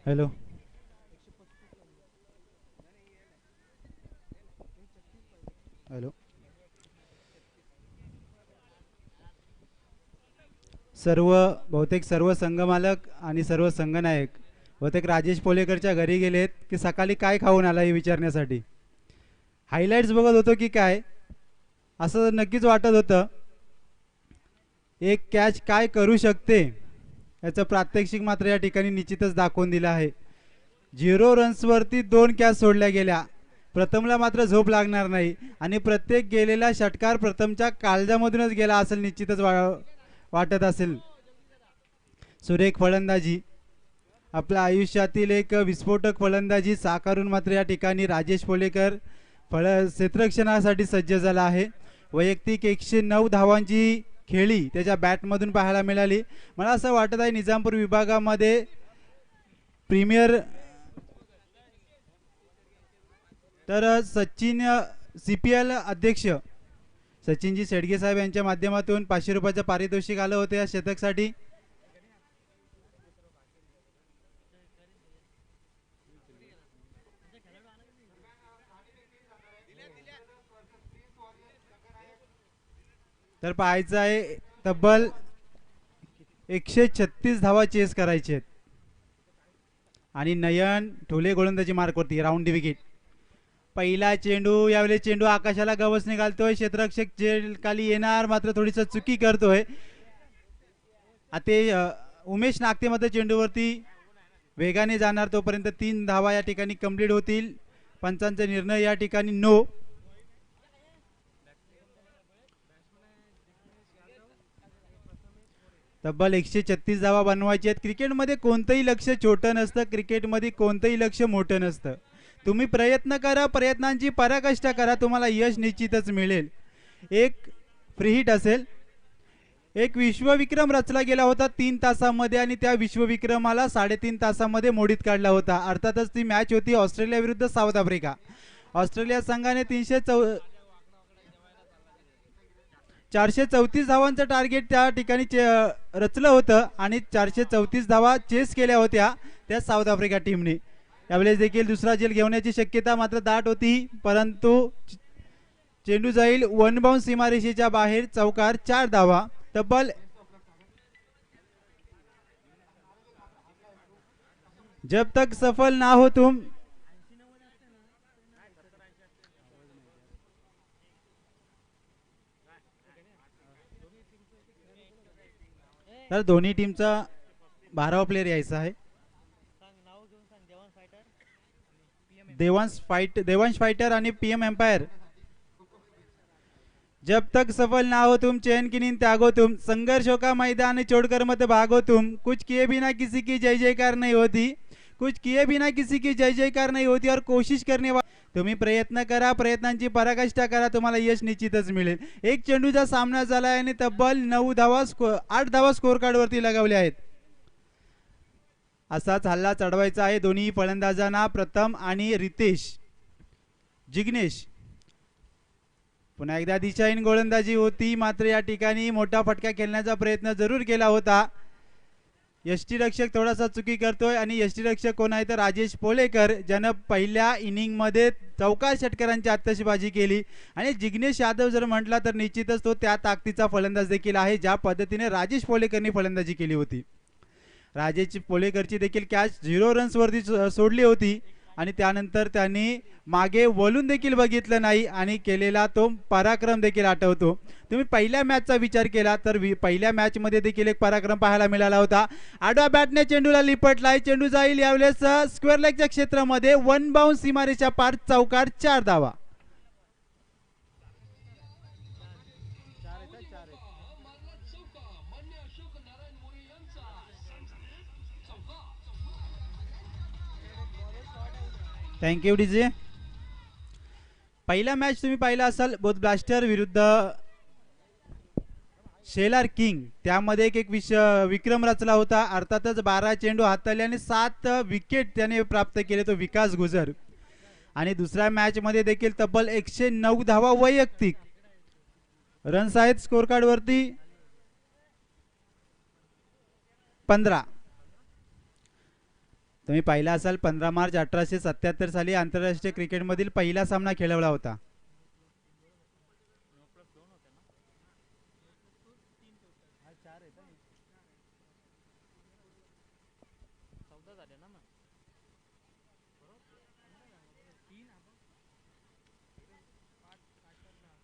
हॅलो. हॅलो. बहुतेक सर्व संघमालक आणि सर्व संघनायक बहुतेक राजेश पोलेकरच्या घरी गेलेत की सकाळी काय खाऊन आला हे विचारण्यासाठी. हायलाइट्स बघत होतो की काय असं नक्कीच वाटत होतं. एक कॅच काय करू शकते याचं प्रात्यक्षिक मात्र या ठिकाणी निश्चितच दाखवून दिलं आहे. 0 रन्सवरती 2 कॅच सोडल्या गेल्या. प्रथमला मात्र झोप लागणार नाही आणि प्रत्येक गेलेला षटकार प्रथमच्या काळजामधूनच गेला असेल निश्चितच वाटत असेल. सुरेख फलंदाजी आपल्या आयुष्यातील एक विस्फोटक फलंदाजी साकारून मात्र या ठिकाणी राजेश पोलेकर क्षेत्ररक्षणासाठी सज्ज झाला आहे. वैयक्तिक 109 धावांची खेळी त्याच्या बॅटमधून पाहायला मिळाली. मला असं वाटत आहे निजामपूर विभागामध्ये प्रीमियर तर सचिन CPL अध्यक्ष सचिनजी शेडगे साहेब यांच्या माध्यमातून 500 रुपयाचं पारितोषिक आलं होतं या शतकसाठी. तर पाहायचं आहे तब्बल 136 धावा चेस करायचे आहेत आणि नयन ठोले गोलंदाजी मार्कवरती राऊंड विकेट. पहिला चेंडू यावेळी चेंडू आकाशाला गवसणी घालतोय. क्षेत्ररक्षक जे खाली येणार मात्र थोडीस चुकी करतोय. आता उमेश नागते मध्ये चेंडूवरती वेगाने जाणार तोपर्यंत 3 धावा या ठिकाणी कंप्लीट होतील. पंचांचा निर्णय या ठिकाणी नो. तब्बल 136 धावा बनवायचे आहेत. क्रिकेटमध्ये कोणतंही लक्ष छोटं नसतं, क्रिकेटमध्ये कोणतंही लक्ष मोठं नसतं. तुम्ही प्रयत्न करा, प्रयत्नांची पराकाष्ठा करा, तुम्हाला यश निश्चितच मिळेल. एक फ्री हिट असेल. एक विश्वविक्रम रचला गेला होता 3 तासामध्ये आणि त्या विश्वविक्रमाला 3.5 तासामध्ये मोडीत काढला होता. अर्थातच ती मॅच होती ऑस्ट्रेलिया विरुद्ध साऊथ आफ्रिका. ऑस्ट्रेलिया संघाने 434 धावांचं टार्गेट त्या ठिकाणी रचलं होतं आणि 434 धावा चेस केल्या होत्या त्या साऊथ आफ्रिका टीमने. यावेळेस देखील दुसरा झेल घेण्याची शक्यता मात्र दाट होती, परंतु चेंडू जाईल 1 बाउंस सीमारेषेच्या बाहेर. चौकार 4 धावा. तब्बल जब तक सफल ना हो तुम तर दोन्ही टीमचा 12वा प्लेयर यायचा आहे. देवांश फाइटर आणि PM एम्पायर. जब तक सफल ना हो तुम चैन की नींद त्यागो तुम, संघर्षों का मैदान छोड़कर मत भागो तुम, कुछ किए बिना किसी की जय जयकार नहीं होती, कुछ किए बिना किसी की जय जयकार नहीं होती और कोशिश करने तुम्ही प्रयत्न करा, प्रयत्नांची पराकाष्ठा करा, तुम्हाला यश निश्चितच मिळेल. एक चेंडूचा सामना झाला आणि तब्बल 8 धावा स्कोर कार्ड वरती लगावल्या आहेत. असाच हल्ला चढवायचा आहे दोन्ही फलंदाजांना. प्रथम आणि रितेश जिग्नेश. पुन्हा एकदा दिशाहीन गोलंदाजी होती, मात्र या ठिकाणी मोठा फटका खेळण्याचा प्रयत्न जरूर केला होता. यष्टीरक्षक थोडासा चुकी करतोय आणि यष्टीरक्षक कोण आहे तर राजेश पोलेकर, ज्यानं पहिल्या इनिंग मध्ये चौकार षटकारांची आतषबाजी केली. आणि जिग्नेश यादव जर म्हटला तर निश्चितच तो त्या ताकदीचा फलंदाज देखील आहे, ज्या पद्धतीने राजेश पोलेकरनी फलंदाजी केली होती. राजेश पोलेकरची देखील कॅच 0 रन्स वरती सोडली होती आणि त्यानंतर त्यांनी मागे वळून देखील बघितलं नाही आणि केलेला तो पराक्रम देखील आठवतो. तुम्ही पहिल्या मॅचचा विचार केला तर पहिल्या मॅच मध्ये देखील एक पराक्रम पाहायला मिळाला होता. आडव्या बॅटने चेंडूला लिपटलाय. चेंडू जाईल यावेळेस स्क्वेअर लेगच्या क्षेत्रामध्ये 1 बाउंस सीमारेषा पार. चौकार 4 धावा. Thank you DJ. पहिला मॅच तुम्ही पाहिला असाल बोथ ब्लास्टर विरुद्ध शेलार किंग. त्यामध्ये एक विक्रम रचला होता. अर्थातच 12 चेंडू हाताळले आणि 7 विकेट त्याने प्राप्त केले, तो विकास गुजर. आणि दुसऱ्या मॅच मध्ये देखील तब्बल 109 धावा वैयक्तिक रन्स आहेत स्कोर कार्ड वरती 15. तुम्ही पाहिला असाल 15 मार्च 1877 साली आंतरराष्ट्रीय क्रिकेटमधील पहिला सामना खेळवला होता.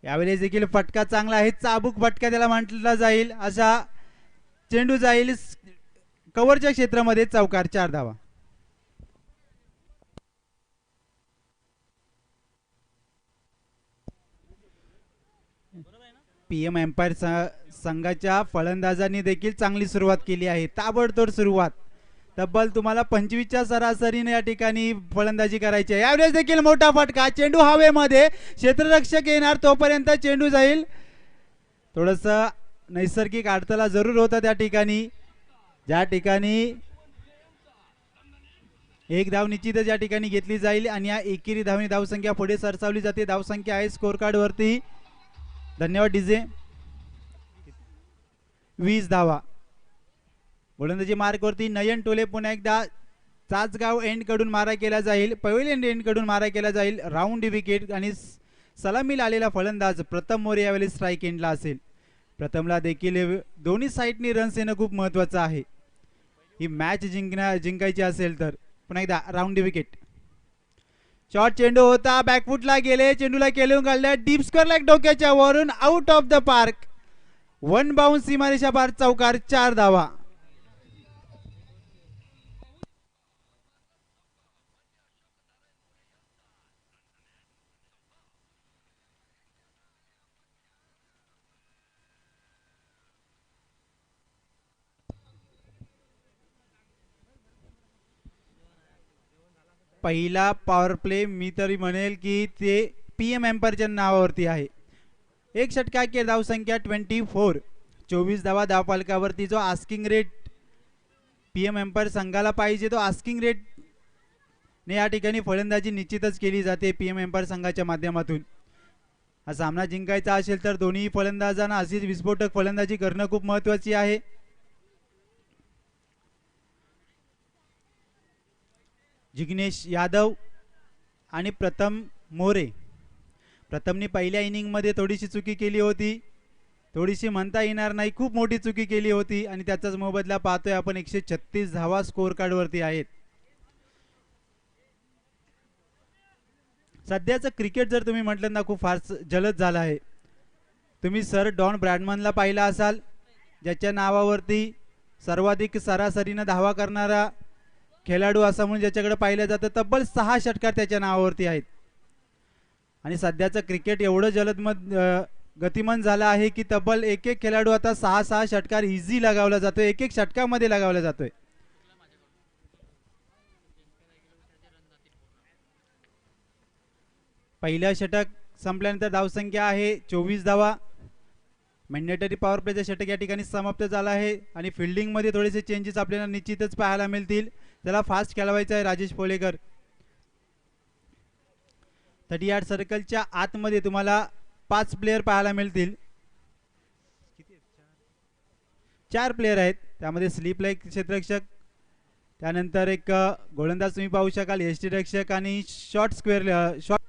यावेळेस देखील फटका चांगला आहे, चाबूक फटका त्याला म्हटला जाईल. असा चेंडू जाईल कव्हरच्या क्षेत्रामध्ये. चौकार 4 धावा. PM एम्पायर संघाच्या फलंदाजांनी देखील चांगली सुरुवात केली आहे, ताबडतोब सुरुवात. तब्बल तुम्हाला 25च्या सरासरीने या ठिकाणी फलंदाजी करायची आहे. यावेळेस देखील मोठा फटका, चेंडू हवेमध्ये, क्षेत्ररक्षक येणार तोपर्यंत चेंडू जाईल. थोडस नैसर्गिक अडथळा जरूर होता त्या ठिकाणी, ज्या ठिकाणी एक धाव निश्चितच या ठिकाणी घेतली जाईल आणि या एकेरी धावनी धावसंख्या पुढे सरसावली जाते. धावसंख्या आहे स्कोर कार्ड वरती. धन्यवाद डीजे. 20 धावा. गोलंदाजी मार्क वरती नयन टोले पुन्हा एकदा चाचगाव एंड कडून मारा केला जाईल, पवेलियन एंड कडून मारा केला जाईल. राऊंड विकेट आणि सलामीला आलेला फलंदाज प्रथम मोरे यावेळी स्ट्राईक एंडला असेल. प्रथमला देखील दोन्ही साईडनी रन्स येणं खूप महत्वाचं आहे ही मॅच जिंकायची असेल तर. पुन्हा एकदा राऊंड विकेट. शॉर्ट चेंडू होता, बॅकफुटला गेले, चेंडूला केलून काढल्या, डीप स्क्वेअर लेग डोक्याच्या वरून out of the park. One bounce सीमारेषा पार चौकार. 4 धावा. पहिला पॉवर प्ले मी तरी म्हणेल की ते पीएम एम्पायरच्या नावावरती आहे. एक षटका के धावसंख्या 24. 24 धावा धावपालकावरती. जो आस्किंग रेट पीएम एम्पायर संघाला पाहिजे तो आस्किंग रेट ने या ठिकाणी फलंदाजी निश्चितच केली जाते पीएम एम्पायर संघाच्या माध्यमातून. हा सामना जिंकायचा असेल तर दोन्ही फलंदाजांना अशीच विस्फोटक फलंदाजी करणं खूप महत्वाची आहे. जिग्नेश यादव आणि प्रथम मोरे. प्रथमने पहिल्या इनिंगमध्ये थोडीशी चुकी केली होती, थोडीशी म्हणता येणार नाही, खूप मोठी चुकी केली होती आणि त्याचाच मोबदला पाहतोय आपण. 136 धावा स्कोर कार्ड वरती आहेत. सध्याचं क्रिकेट जर तुम्ही म्हटलं ना खूप फार जलद झालं आहे. तुम्ही सर डॉन ब्रॅडमनला पाहिला असाल, ज्याच्या नावावरती सर्वाधिक सरासरीनं धावा करणारा खेळाडू असा म्हणून ज्याच्याकडे पाहिलं जातं. तब्बल 6 षटकार त्याच्या नावावरती आहेत. आणि सध्याचं क्रिकेट एवढं गतिमान झालं आहे की तब्बल एक एक खेळाडू आता 6 षटकार इझी लगावला जातोय, एक एक षटकामध्ये लगावला जातोय. पहिल्या षटक संपल्यानंतर धावसंख्या आहे 24 धावा. मॅन्डेटरी पॉवर प्लेचं षटक या ठिकाणी समाप्त झालं आहे आणि फिल्डिंग मध्ये थोडेसे चेंजेस आपल्याला निश्चितच पाहायला मिळतील. त्याला फास्ट खेळवायचं आहे राजेश पोलेकर. 30 यार्ड सर्कलच्या आतमध्ये तुम्हाला 5 प्लेयर पाहायला मिळतील. 4 प्लेयर आहेत, त्यामध्ये स्लीप लेग क्षेत्ररक्षक, त्यानंतर एक गोलंदाज तुम्ही पाहू शकाल, यष्टीरक्षक आणि शॉर्ट स्क्वेअर शॉर्ट.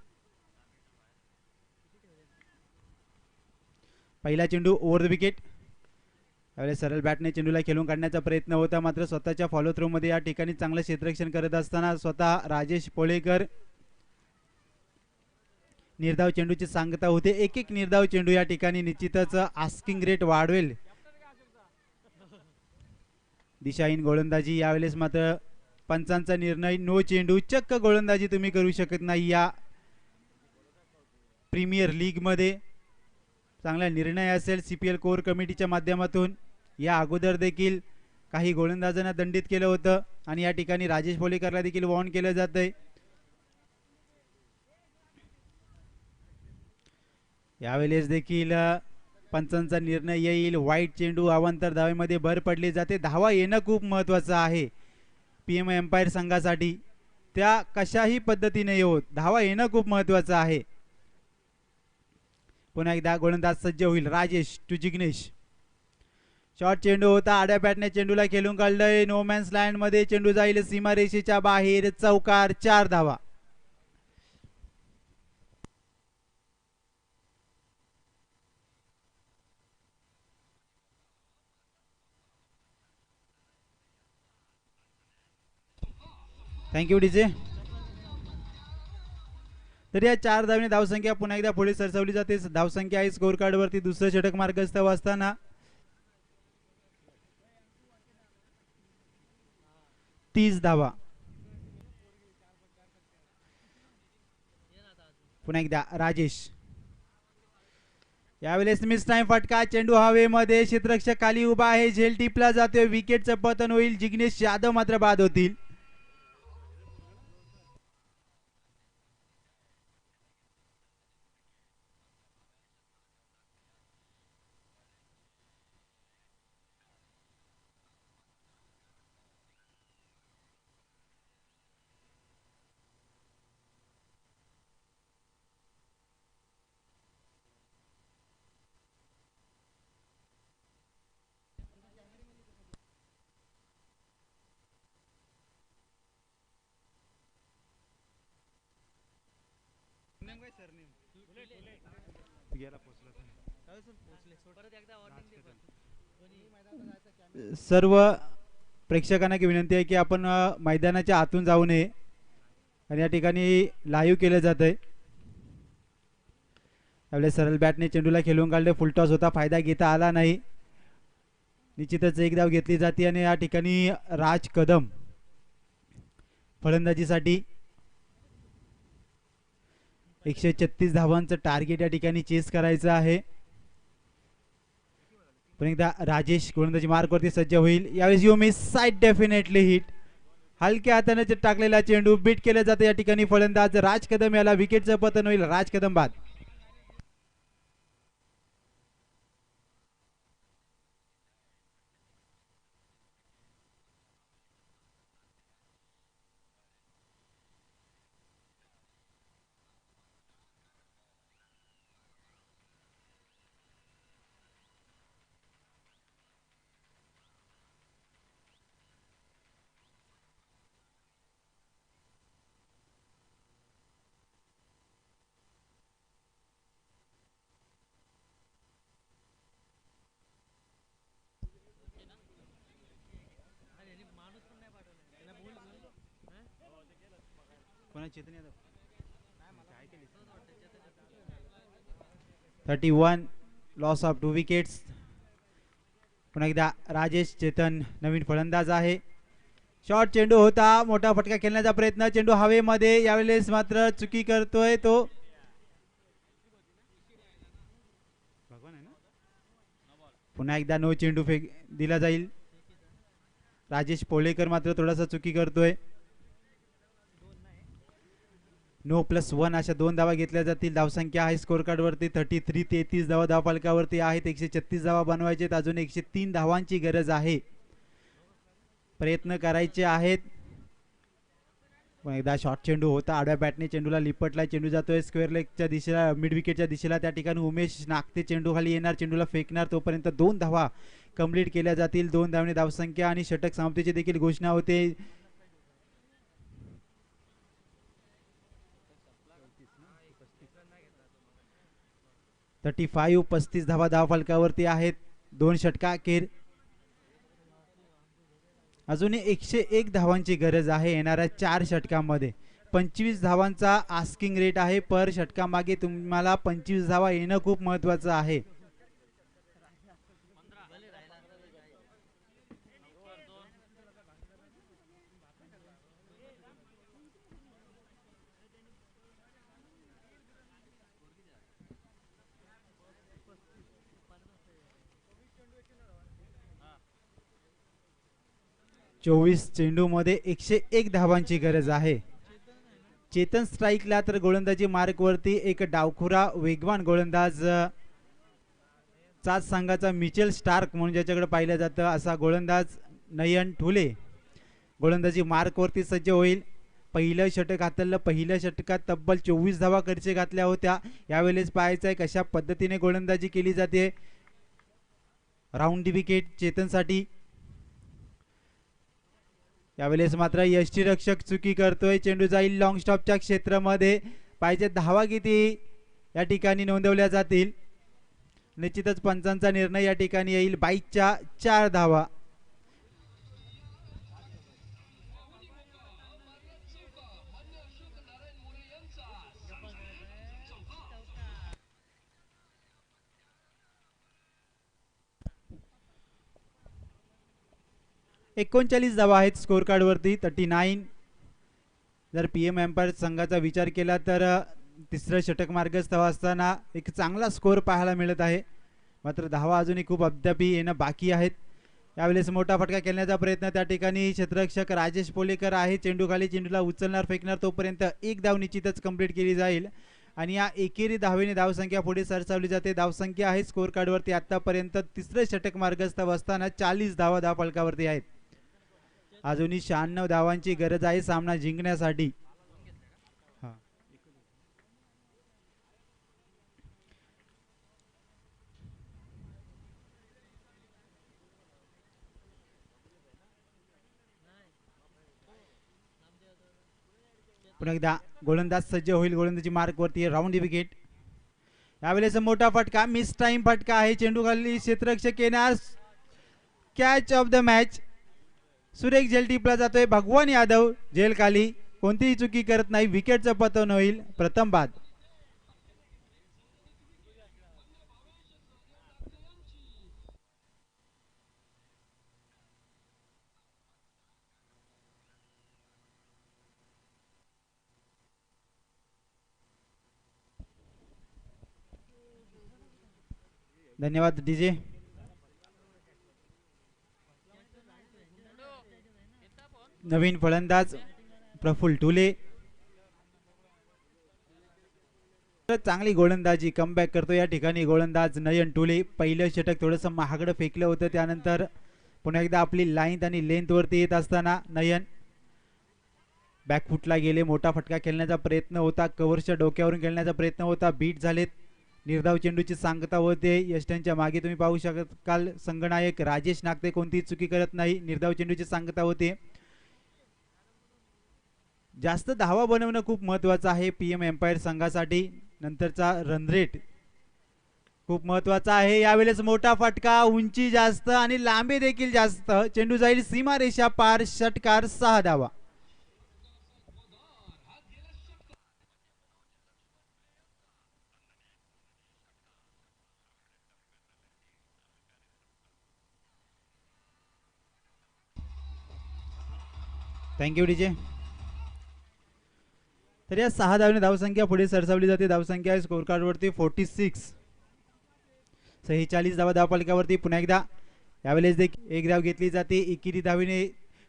पहिला चेंडू ओव्हर द विकेट. त्यावेळेस सरळ बॅटने चेंडूला खेळून काढण्याचा प्रयत्न होता, मात्र स्वतःच्या फॉलो थ्रो मध्ये या ठिकाणी चांगलं क्षेत्ररक्षण करत असताना स्वतः राजेश पोलेकर निर्धाव चेंडूची सांगता होते. एक एक निर्धाव चेंडू या ठिकाणी निश्चितच आस्किंग रेट वाढवेल. दिशाहीन गोलंदाजी. यावेळेस मात्र पंचांचा निर्णय नो चेंडू. चक्क गोलंदाजी तुम्ही करू शकत नाही या प्रीमियर लीग मध्ये. चांगला निर्णय असेल सीपीएल कोर कमिटीच्या माध्यमातून. या अगोदर देखील काही गोलंदाजांना दंडित केलं होतं आणि या ठिकाणी राजेश पोलेकरला देखील वॉर्न केलं जातंय. यावेळेस देखील पंचांचा निर्णय येईल. वाईट चेंडू. अवांतर धावेमध्ये भर पडली जाते. धावा येणं खूप महत्वाचं आहे पीएम एम्पायर संघासाठी. त्या कशाही पद्धतीने येऊत, धावा येणं खूप महत्वाचं आहे. पुन्हा एकदा गोलंदाज सज्ज होईल. राजेश टू जिग्नेश. शॉर्ट चेंडू होता, आड्या बॅटने चेंडूला खेळून काढलंय. नो मॅन्स लँड मध्ये चेंडू जाईल सीमारेषेच्या बाहेर. चौकार. 4 धावा. Thank you DJ. तर या 4 धावने धावसंख्या पुन्हा एकदा पुढे सरसावली जाते. धावसंख्या आहे स्कोर कार्ड वरती दुसरं षटक मार्गस्थ असताना 30 धावा. पुन्हा एकदा राजेश. यावेळेस मिस टाइम फटका, चेंडू हवेमध्ये, क्षेत्ररक्षक खाली उभा आहे, झेल टिपला जातोय, विकेटचं पतन होईल, जिग्नेश यादव मात्र बाद होतील. सर्व प्रेक्षकांना की विनंती आहे की आपण मैदानाच्या आतून जाऊ नये आणि या ठिकाणी लाईव्ह केलं जात आहे. त्यावेळेस सरळ बॅटने चेंडूला खेळून काढले, फुलटॉस होता, फायदा घेता आला नाही. निश्चितच एक धाव घेतली जाते आणि या ठिकाणी राज कदम फलंदाजीसाठी 136 धावांचं टार्गेट या ठिकाणी चेस करायचं आहे. पण एकदा राजेश गोलंदाजी मार्कवरती सज्ज होईल. यावेळेस you miss side, definitely hit. हलक्या हाताने टाकलेला चेंडू बीट केला जातो या ठिकाणी. फलंदाज राज कदम याला विकेटचं पतन होईल. राज कदम बाद. Chetan Yadav 31 loss of 2 wickets. पुन्हा एकदा राजेश चेतन नवीन फलंदाज आहे. शॉर्ट चेंडू होता, मोठा फटका खेळण्याचा प्रयत्न, चेंडू हवेमध्ये, यावेळेस मात्र चुकी करतोय तो. पुन्हा एकदा नो चेंडू फेक दिला जाईल. राजेश पोलेकर मात्र थोडासा चुकी करतोय. नो +1 अशा 2 धावा घेतल्या जातील. धावसंख्या आहे स्कोर कार्ड वरती 33. 33 धावा धावफलकावरती आहेत. 136 धावा बनवायचे, अजून 103 धावांची गरज आहे. प्रयत्न करायचे आहेत. पण एकदा शॉर्ट चेंडू होता, आडव्या बॅटने चेंडूला लिपटला, चेंडू जातोय स्क्वेअर लेगच्या दिशेला, मिड विकेटच्या दिशेला. त्या ठिकाणी उमेश नागते चेंडू खाली येणार, चेंडूला फेकणार, तोपर्यंत 2 धावा कंप्लीट केल्या जातील. 2 धावने धावसंख्या आणि षटक समाप्तीची देखील घोषणा होते. 35 धावा धावफलकावरती आहेत. 2 षटका अखेर, अजून 101 धावांची गरज आहे येणाऱ्या 4 षटकांमध्ये. 25 धावांचा आस्किंग रेट आहे पर षटकामागे. तुम्हाला 25 धावा येणं खूप महत्वाचं आहे. चोवीस चेंडू मध्ये 101 धावांची गरज आहे. चेतन स्ट्राईकला, तर गोलंदाजी मार्क वरती एक डावखुरा वेगवान गोलंदाज, चाच संघाचा मिचेल स्टार्क म्हणून ज्याच्याकडे पाहिलं जातं असा गोलंदाज नयन ठुले गोलंदाजी मार्क वरती सज्ज होईल. पहिलं षटक हातलं, पहिल्या षटकात तब्बल 24 धावा खर्च घातल्या होत्या. यावेळेस पाहायचं आहे कशा पद्धतीने गोलंदाजी केली जाते. राऊंड विकेट चेतनसाठी. यावेळेस मात्र यष्टीरक्षक चुकी करतोय, चेंडू जाईल लॉंग स्टॉपच्या क्षेत्रामध्ये. पाहिजे धावा किती या ठिकाणी नोंदवल्या जातील. निश्चितच पंचांचा निर्णय या ठिकाणी येईल. 22च्या 4 धावा. एकोणचाळीस धावा आहेत स्कोर कार्ड वरती 39. जर PM एम्पायर संघाचा विचार केला तर तिसरं षटक मार्गस्थ असताना एक चांगला स्कोअर पाहायला मिळत आहे. मात्र धावा अजूनही खूप अद्याप येणं बाकी आहेत. यावेळेस मोठा फटका खेळण्याचा प्रयत्न त्या ठिकाणी क्षेत्ररक्षक राजेश पोलेकर आहे. चेंडू खाली, चेंडूला उचलणार फेकणार, तोपर्यंत एक धाव निश्चितच कंप्लीट केली जाईल आणि या एकेरी धावेने धावसंख्या पुढे सरसावली जाते. धावसंख्या आहे स्कोअर कार्डवरती आतापर्यंत तिसरे षटक मार्गस्थ असताना 40 धावा धावफलकावरती आहेत. अजूनही 96 धावांची गरज आहे सामना जिंकण्यासाठी. पुन्हा एकदा गोलंदाज सज्ज होईल. गोलंदाजी मार्क वरती राऊंड विकेट. यावेळेस मोठा फटका, मिस टाइम फटका आहे. चेंडू खाली, क्षेत्ररक्षक येणार, कॅच ऑफ द मॅच. सुरेख झेल टिपला जातोय. भगवान यादव झेल खाली, कोणतीही चुकी करत नाही. विकेटचं पतन होईल. प्रथम बाद. धन्यवाद डीजे. नवीन फलंदाज प्रफुल्ल टुले. चांगली गोलंदाजी, कमबॅक करतो या ठिकाणी गोलंदाज नयन टुले. पहिलं षटक थोडंसं महागडं फेकलं होतं, त्यानंतर पुन्हा एकदा आपली लाईन आणि लेंथ वरती येत असताना नयन बॅकफुटला गेले. मोठा फटका खेळण्याचा प्रयत्न होता, कव्हरच्या डोक्यावरून खेळण्याचा प्रयत्न होता. बीट झालेत. निर्धाव चेंडूची सांगता होते. यष्ट्यांच्या मागे तुम्ही पाहू शकाल संघनायक राजेश नागते कोणतीही चुकी करत नाही. निर्धाव चेंडूची सांगता होते. जास्त धावा बनवणं खूप महत्वाचं आहे पीएम एम्पायर संघासाठी. नंतरचा रन रेट खूप महत्वाचा आहे. यावेळेस मोठा फटका, उंची जास्त आणि लांबी देखील जास्त. चेंडू जाईल सीमा रेषा पार. षटकार, 6 धावा. Thank you DJ. तर या 6 धावने धावसंख्या पुढे सरसावली जाते. धावसंख्या आहे स्कोर कार्ड वरती 46. 46 धावा धावफलकावरती. पुन्हा एकदा यावेळेस देखील एक धाव घेतली जाते. एकेरी धावेने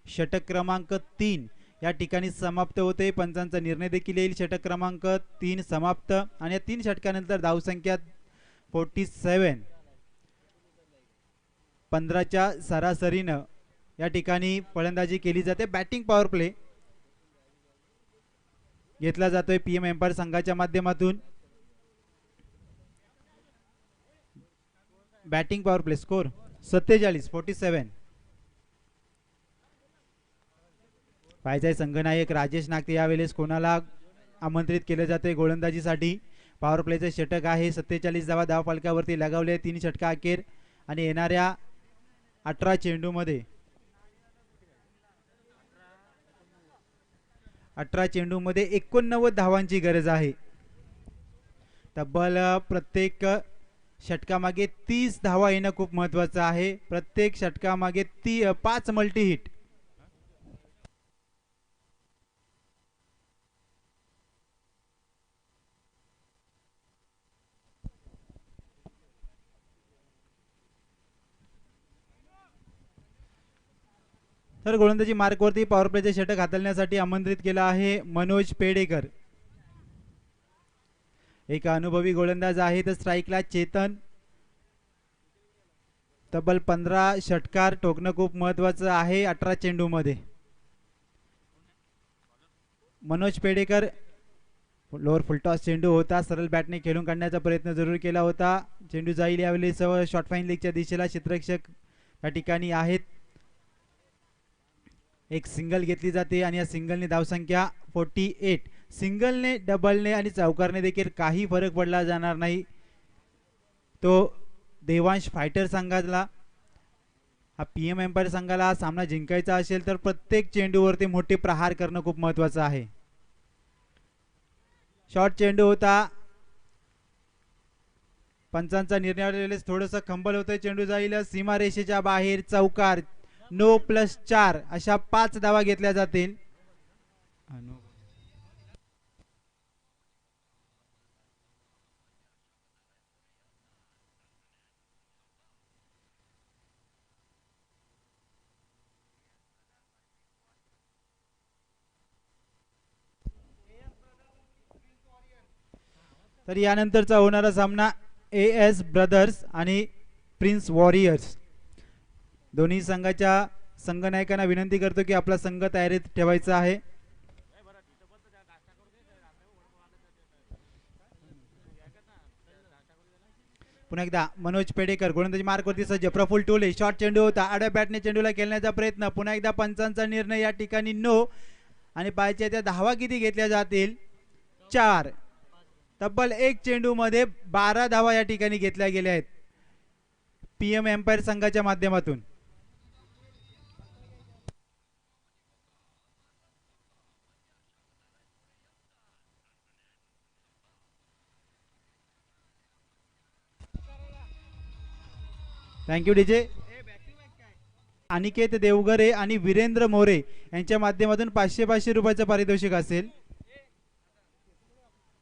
षटक क्रमांक 3 या ठिकाणी समाप्त होते. पंचांचा निर्णय देखील येईल. षटक क्रमांक 3 समाप्त आणि या 3 षटकानंतर धावसंख्या 47. 15च्या सरासरीनं या ठिकाणी फलंदाजी केली जाते. बॅटिंग पॉवर प्ले घेतला जातोय पीएम एम्पायर संघाच्या माध्यमातून. Batting power play score 47. पाहिजे संघनायक राजेश नागते. यावेळेस कोणाला आमंत्रित केले जाते गोलंदाजीसाठी. पॉवर प्लेचे षटक आहे. 47 धावा धावफलकावरती लगावले. 3 षटका अखेर आणि येणाऱ्या 18 चेंडूमध्ये 89 धावांची गरज आहे. तब्बल प्रत्येक षटकामागे 30 धावा येणं खूप महत्वाचं आहे. प्रत्येक षटकामागे 5 मल्टी हिट. तर गोलंदाजी मार्कवरती पॉवर प्लेचे षटक हाताळण्यासाठी आमंत्रित केलं आहे मनोज पेडेकर. एक अनुभवी गोलंदाज आहे. तर स्ट्राईकला चेतन. तब्बल 15 षटकार ठोकणं खूप महत्वाचं आहे 18 चेंडूमध्ये. मनोज पेडेकर. लोअर फुलटॉस चेंडू होता. सरळ बॅटने खेळून काढण्याचा प्रयत्न जरूर केला होता. चेंडू जाईल यावेळेस शॉर्ट फाईन लेगच्या दिशेला. क्षेत्ररक्षक या ठिकाणी आहेत. एक सिंगल घेतली जाते आणि या सिंगलने धावसंख्या 48. सिंगलने, डबलने आणि चौकारने देखील काही फरक पडला जाणार नाही. तो देवांश फायटर संघाला, हा पीएम एम्पायर संघाला हा सामना जिंकायचा असेल तर प्रत्येक चेंडूवरती मोठे प्रहार करणं खूप महत्वाचं आहे. शॉर्ट चेंडू होता. पंचांचा निर्णय थोडंसं खंबल होतंय. चेंडू जाईल सीमा रेषेच्या बाहेर. चौकार. 9+4 अशा 5 धावा घेतल्या जातील. तर यानंतरचा होणारा सामना AS ब्रदर्स आणि प्रिन्स वॉरियर्स. दोन्ही संघाच्या संघनायकांना विनंती करतो की आपला संघ तयारीत ठेवायचा आहे. पुन्हा एकदा मनोज पेडेकर गोलंदाजी मार्कवरती सज्ज. प्रफुल टोले शॉर्ट चेंडू होता, आडव्या बॅटने चेंडूला खेळण्याचा प्रयत्न. पुन्हा एकदा पंचांचा निर्णय या ठिकाणी नो. आणि पाहायच्या त्या धावा किती घेतल्या जातील? 4. तब्बल एक चेंडू मध्ये 12 धावा या ठिकाणी घेतल्या गेल्या आहेत PM एम्पायर संघाच्या माध्यमातून. Thank you DJ. अनिकेत देवगरे आणि वीरेंद्र मोरे यांच्या माध्यमातून 500 रुपयाचं पारितोषिक असेल.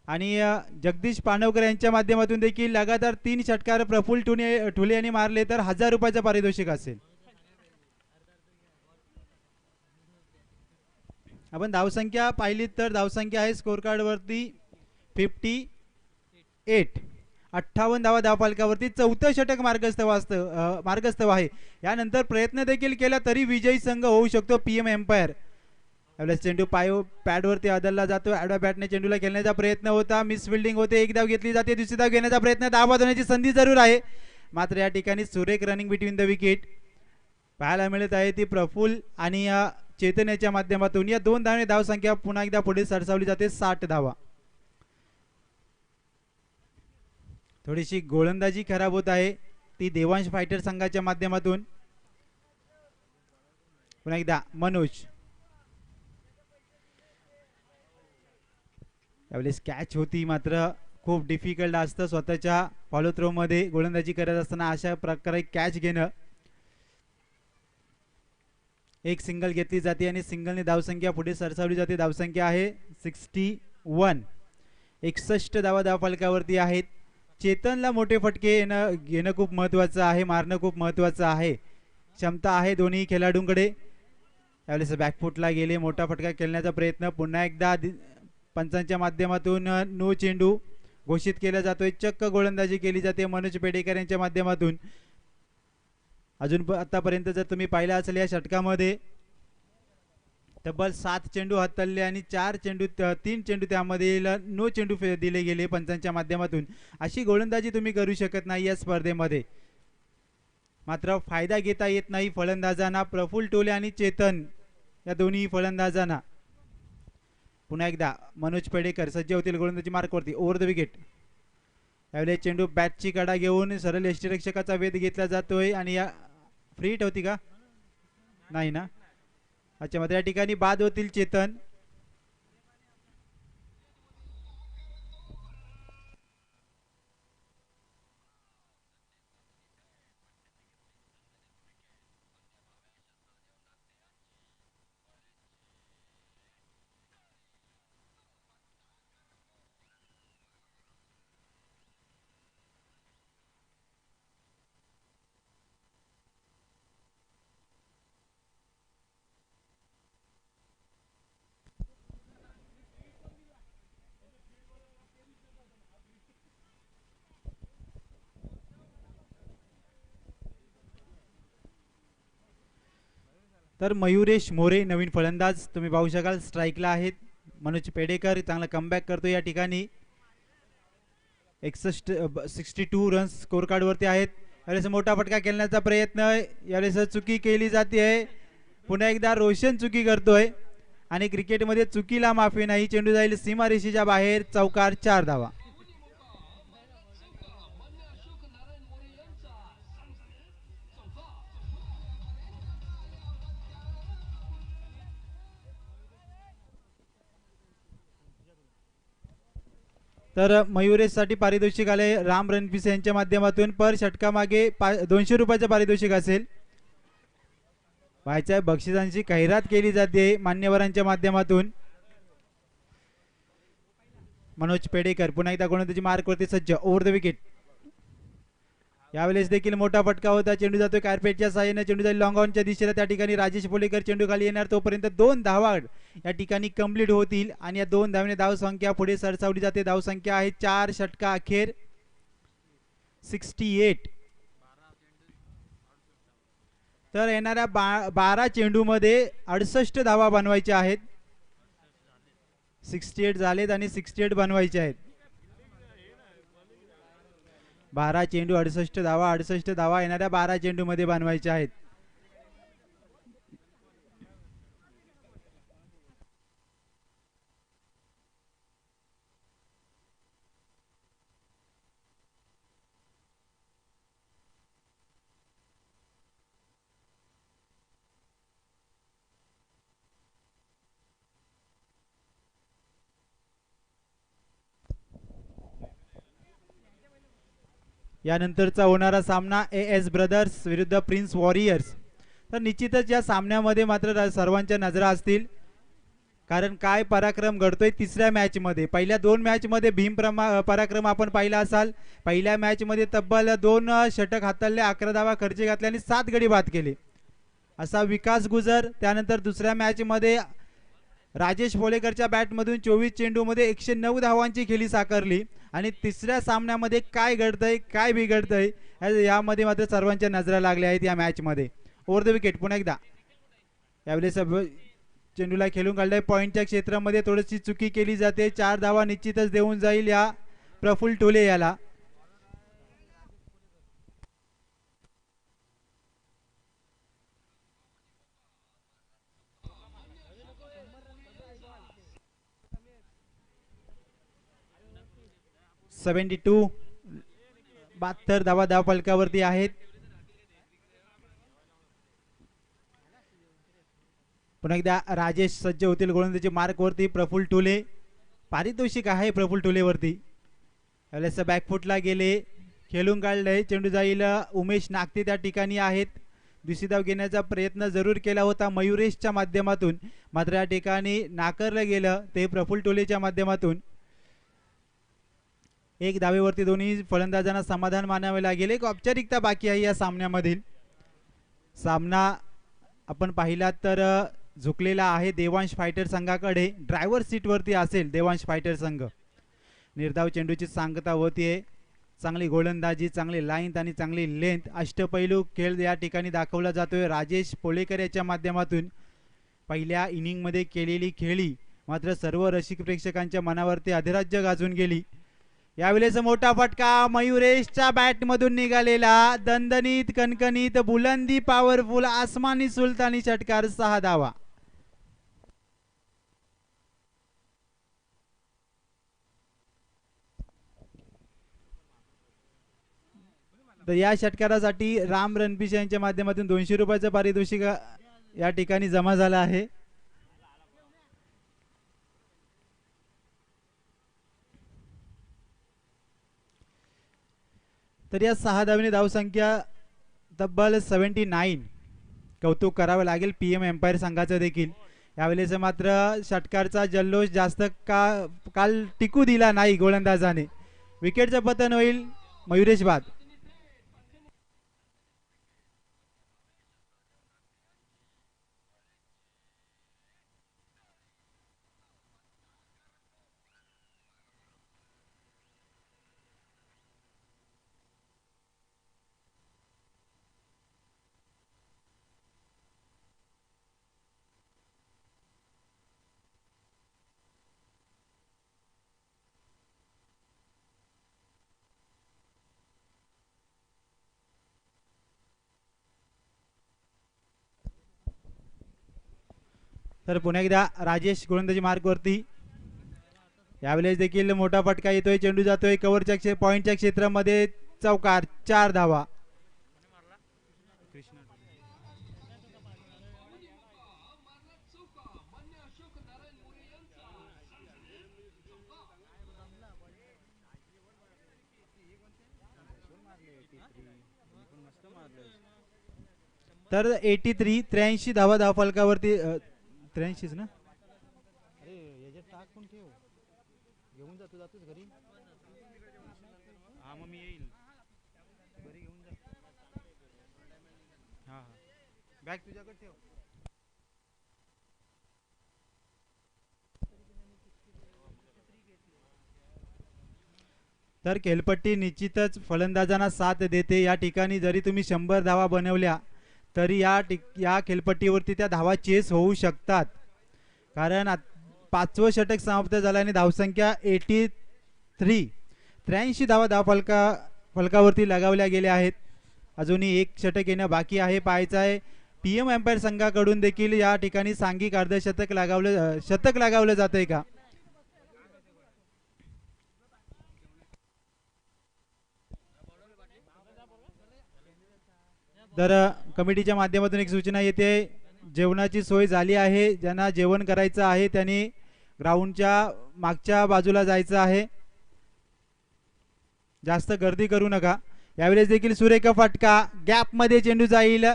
आणि जगदीश पाणवकर यांच्या माध्यमातून देखील लगातार 3 षटकार प्रफुल ठुले यांनी मारले तर 1000 रुपयाचं पारितोषिक असेल. आपण धावसंख्या पाहिली तर धावसंख्या आहे स्कोर कार्ड वरती 58. 58 धावा धावफलकावरती. चौथं षटक मार्गस्थ आहे. यानंतर प्रयत्न देखील केला तरी विजयी संघ होऊ शकतो PM एम्पायर. चेंडू पॅडवरती आदलला जातो, आडव्या बॅटने चेंडूला खेळण्याचा प्रयत्न होता, मिस फिल्डिंग होते, एक धाव घेतली जाते, दुसरी धाव घेण्याचा प्रयत्न, धाव वाजवण्याची संधी जरूर आहे. मात्र या ठिकाणी सुरेख रनिंग बिटवीन द विकेट पाहायला मिळत आहे ती प्रफुल आणि चेतन याच्या माध्यमातून. या 2 धावांनी धावसंख्या पुन्हा एकदा पुढे सरसावली जाते 60 धावा. थोडीशी गोलंदाजी खराब होत आहे ती देवांश फायटर संघाच्या माध्यमातून. पुन्हा एकदा मनोज. त्यावेळेस कॅच होती मात्र खूप डिफिकल्ट असतं स्वतःच्या फॉलो थ्रो मध्ये गोलंदाजी करत असताना अशा प्रकारे कॅच घेणं. एक सिंगल घेतली जाते आणि सिंगलने धावसंख्या पुढे सरसावली जाते. धावसंख्या आहे 61. 61 धावा धावफलकावरती आहेत. चेतनला मोठे फटके घेणं खूप महत्त्वाचं आहे, मारणं खूप महत्त्वाचं आहे. क्षमता आहे दोन्ही खेळाडूंकडे. त्यावेळेस बॅकफुटला गेले, मोठा फटका खेळण्याचा प्रयत्न. पुन्हा एकदा पंचांच्या माध्यमातून नो चेंडू घोषित केला जातोय. चक्क गोलंदाजी केली जाते मनोज पेडेकर यांच्या माध्यमातून. अजून आतापर्यंत जर तुम्ही पाहिलं असेल या षटकामध्ये तब्बल 7 चेंडू हाताळले आणि 3 चेंडू त्यामध्ये नो चेंडू दिले गेले पंचांच्या माध्यमातून. अशी गोलंदाजी तुम्ही करू शकत नाही या स्पर्धेमध्ये. मात्र फायदा घेता येत नाही फलंदाजांना. प्रफुल टोले आणि चेतन या दोन्ही फलंदाजांना. पुन्हा एकदा मनोज पेडेकर सज्ज होतील गोलंदाजी मार्कवरती. Over the wicket. यावेळी चेंडू बॅटची कडा घेऊन सरळ यष्टिरक्षकाचा वेध घेतला जातोय आणि या फ्री हिट होती का? नाही ना. अच्छा, मात्र या ठिकाणी बाद होतील चेतन. तर मयुरेश मोरे नवीन फलंदाज तुम्ही पाहू शकाल स्ट्राईकला आहेत. मनोज पेडेकर चांगला कमबॅक करतो या ठिकाणी. 62 रन्स स्कोर कार्ड वरती आहेत. यावेळेस मोठा फटका खेळण्याचा प्रयत्न. यावेळेस चुकी केली जाते. पुन्हा एकदा रोशन चुकी करतोय आणि क्रिकेटमध्ये चुकीला माफी नाही. चेंडू जाईल सीमारेषेच्या बाहेर. चौकार 4 धावा. तर मयुरेशसाठी पारितोषिक आले राम रणपिसे यांच्या माध्यमातून. पर षटका मागे 200 रुपयाचं पारितोषिक असेल. व्हायच्या बक्षिसांची खैरात केली जाते मान्यवरांच्या माध्यमातून. मनोज पेडेकर पुन्हा एकदा गोलंदाजी मार्कवरती सज्ज. Over the wicket. यावेळेस देखील मोठा फटका होता. चेंडू जातोय कार्पेटच्या साहाय्याने. चेंडू जाईल लॉंग ऑनच्या दिशेला. त्या ठिकाणी राजेश पोलेकर चेंडू खाली येणार तोपर्यंत 2 धावा या ठिकाणी कंप्लीट होतील आणि या 2 धावेने धावसंख्या पुढे सरसावली जाते. धावसंख्या आहे 4 षटका अखेर 68. तर येणाऱ्या 12 चेंडूमध्ये 68 धावा बनवायच्या आहेत. 68 झालेत आणि 68 बनवायचे आहेत. 12 चेंडू 68 धावा येणाऱ्या 12 चेंडूमध्ये बनवायच्या आहेत. यानंतरचा होणारा सामना एस ब्रदर्स विरुद्ध प्रिन्स वॉरियर्स. तर निश्चितच या सामन्यामध्ये मात्र सर्वांच्या नजरा असतील, कारण काय पराक्रम घडतोय तिसऱ्या मॅचमध्ये. पहिल्या 2 मॅचमध्ये पराक्रम आपण पाहिला असाल. पहिल्या मॅचमध्ये तब्बल 2 षटक हाताळले, 11 धावा खर्च घातले आणि 7 गडी बाद केले असा विकास गुजर. त्यानंतर दुसऱ्या मॅचमध्ये राजेश पोलेकरच्या बॅटमधून 24 चेंडूमध्ये 109 धावांची खेळी साकारली. आणि तिसऱ्या सामन्यामध्ये काय घडतंय काय बिघडतंय यामध्ये मात्र सर्वांच्या नजरा लागल्या आहेत या मॅचमध्ये. ओव्हर द विकेट पुन्हा एकदा यावेळेस चेंडूला खेळून काढलाय. पॉईंटच्या क्षेत्रामध्ये थोडीशी चुकी केली जाते. 4 धावा निश्चितच देऊन जाईल या प्रफुल्ल टोले याला. $72 72 धावा धाव फलकावरती आहेत. पुन्हा एकदा राजेश सज्ज होतील गोलंदाजी मार्कवरती. प्रफुल्ल टोले पारितोषिक आहे प्रफुल्ल टोलेवरती. यावेळेस बॅकफुटला गेले, खेळून काढलंय. चेंडू जाईल उमेश नागते त्या ठिकाणी आहेत. दुसरी धाव घेण्याचा प्रयत्न जरूर केला होता मयुरेशच्या माध्यमातून, मात्र या ठिकाणी नाकारलं गेलं ते प्रफुल्ल टोलेच्या माध्यमातून. 1 धावेवरती दोन्ही फलंदाजांना समाधान मानावे लागेल. एक औपचारिकता बाकी आहे या सामन्यामधील. सामना आपण पाहिला तर झुकलेला आहे देवांश फायटर संघाकडे. ड्रायव्हर सीटवरती असेल देवांश फायटर संघ. निर्धाव चेंडूची सांगता होतीये. चांगली गोलंदाजी, चांगली लाईन आणि चांगली लेंथ, अष्टपैलू खेळ या ठिकाणी दाखवला जातोय राजेश पोलेकर याच्या माध्यमातून. पहिल्या इनिंगमध्ये केलेली खेळी मात्र सर्व रसिक प्रेक्षकांच्या मनावरती अधिराज्य गाजून गेली. यावेळेस मोठा फटका मयुरेशच्या बॅटमधून निघालेला. दणदणीत कणकणीत बुलंदी पॉवरफुल आसमानी सुलतानी षटकार 6 धावा. तर या षटकारासाठी राम रणपिसे यांच्या माध्यमातून ₹200 पारितोषिक या ठिकाणी जमा झाला आहे. तर या 6 धावेने धावसंख्या तब्बल 79. कौतुक करावं लागेल PM एम्पायर संघाचं देखील. यावेळेस मात्र षटकारचा जल्लोष जास्त काल टिकू दिला नाही गोलंदाजाने. विकेटचं पतन होईल. मयुरेश बाद. तर पुन्हा एकदा राजेश गोलंदाजी मार्कवरती. यावेळेस देखील मोठा फटका येतोय. चेंडू जातोय कव्हरच्या पॉइंटच्या क्षेत्रामध्ये. चौकार 4 धावा. तर 83 धावा धाव फलकावरती. 83 ना. अरे याच्यात टाक पण ठेव. घेऊन जातो जातोस घरी. हा मग मी येईल घरी घेऊन जा. हा हा बॅग तुझ्याकडे ठेव. तर खेळपट्टी निश्चितच फलंदाजांना साथ देते. या ठिकाणी जरी तुम्ही 100 धावा बनवल्या तरी या खेळपट्टीवरती त्या धावा चेस होऊ शकतात. कारण पाचवं षटक समाप्त झाल्याने धावसंख्या 83 धावा फलकावरती लगावल्या गेल्या आहेत. अजूनही एक षटक येणं बाकी आहे. पाहायचं आहे पीएम एम्पायर संघाकडून देखील या ठिकाणी सांघिक अर्धशतक शतक लगावलं जातंय का. तर कमिटीच्या माध्यमातून एक सूचना येते, जेवणाची सोय झाली आहे. ज्यांना जेवण करायचं आहे त्यांनी ग्राउंडच्या मागच्या बाजूला जायचं आहे. जास्त गर्दी करू नका. यावेळेस देखील सुरेख फटका, गॅप मध्ये चेंडू जाईल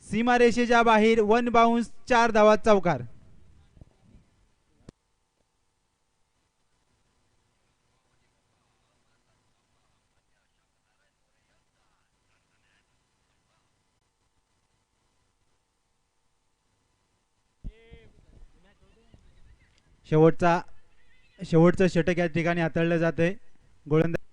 सीमारेषेच्या बाहेर. 1 बाउन्स, 4 धावा चौकार. शेवटचं षटक या ठिकाणी हाताळलं जाते. गोलंदाज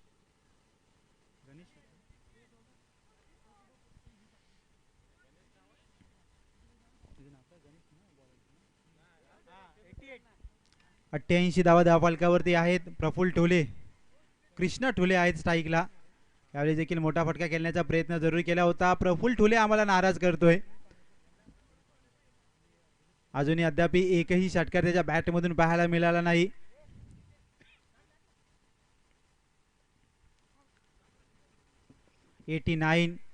धावा फलकावरती आहेत. प्रफुल्ल ठोले, कृष्णा ठोले आहेत स्ट्राईकला. यावेळी देखील मोठा फटका खेळण्याचा प्रयत्न जरूर केला होता. प्रफुल्ल ठोले आम्हाला नाराज करतोय. अजूनही अद्याप एकही षटकार त्याच्या बॅटमधून पाहायला मिळाला नाही.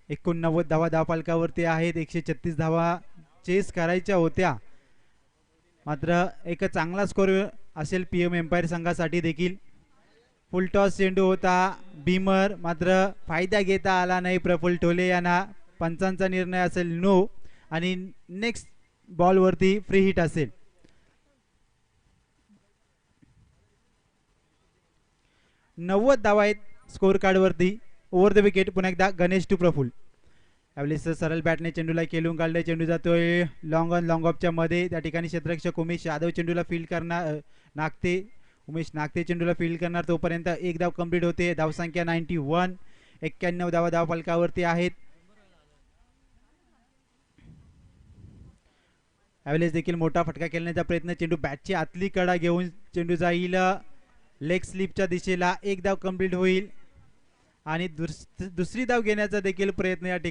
एकोणनव्वद धावा फलकावरती आहेत. 136 धावा चेस करायच्या होत्या. मात्र एक चांगला स्कोर असेल पीएम एम्पायर संघासाठी देखील. फुल टॉस चेंडू होता. बीमर मात्र फायदा घेता आला नाही प्रफुल्ल ठोले यांना. पंचांचा निर्णय असेल नो आणि नेक्स्ट बॉलवरती फ्री हिट असेल. नव्वद धावा आहेत स्कोर कार्ड वरती. ओव्हर द विकेट पुन्हा एकदा गणेश टू प्रफुल्ल. यावेळेस सरळ बॅटने चेंडूला खेळून काढले. चेंडू जातोय लॉंग ऑन लॉंग ऑफच्या मध्ये. त्या ठिकाणी क्षेत्ररक्षक उमेश यादव चेंडूला फील्ड करणार. उमेश नागते चेंडूला फील्ड करणार. तोपर्यंत एक धाव कंप्लीट होते. धावसंख्या 91. 91 धावा फलकावरती आहेत. यावेळेस देखील मोठा फटका खेळण्याचा प्रयत्न. चेंडू बॅटची आतली कडा घेऊन चेंडू जाईल लेग स्लिपच्या दिशेला. एक धाव कंप्लीट होईल आणि दुसरी धाव घेण्याचा देखील प्रयत्न या ठिकाणी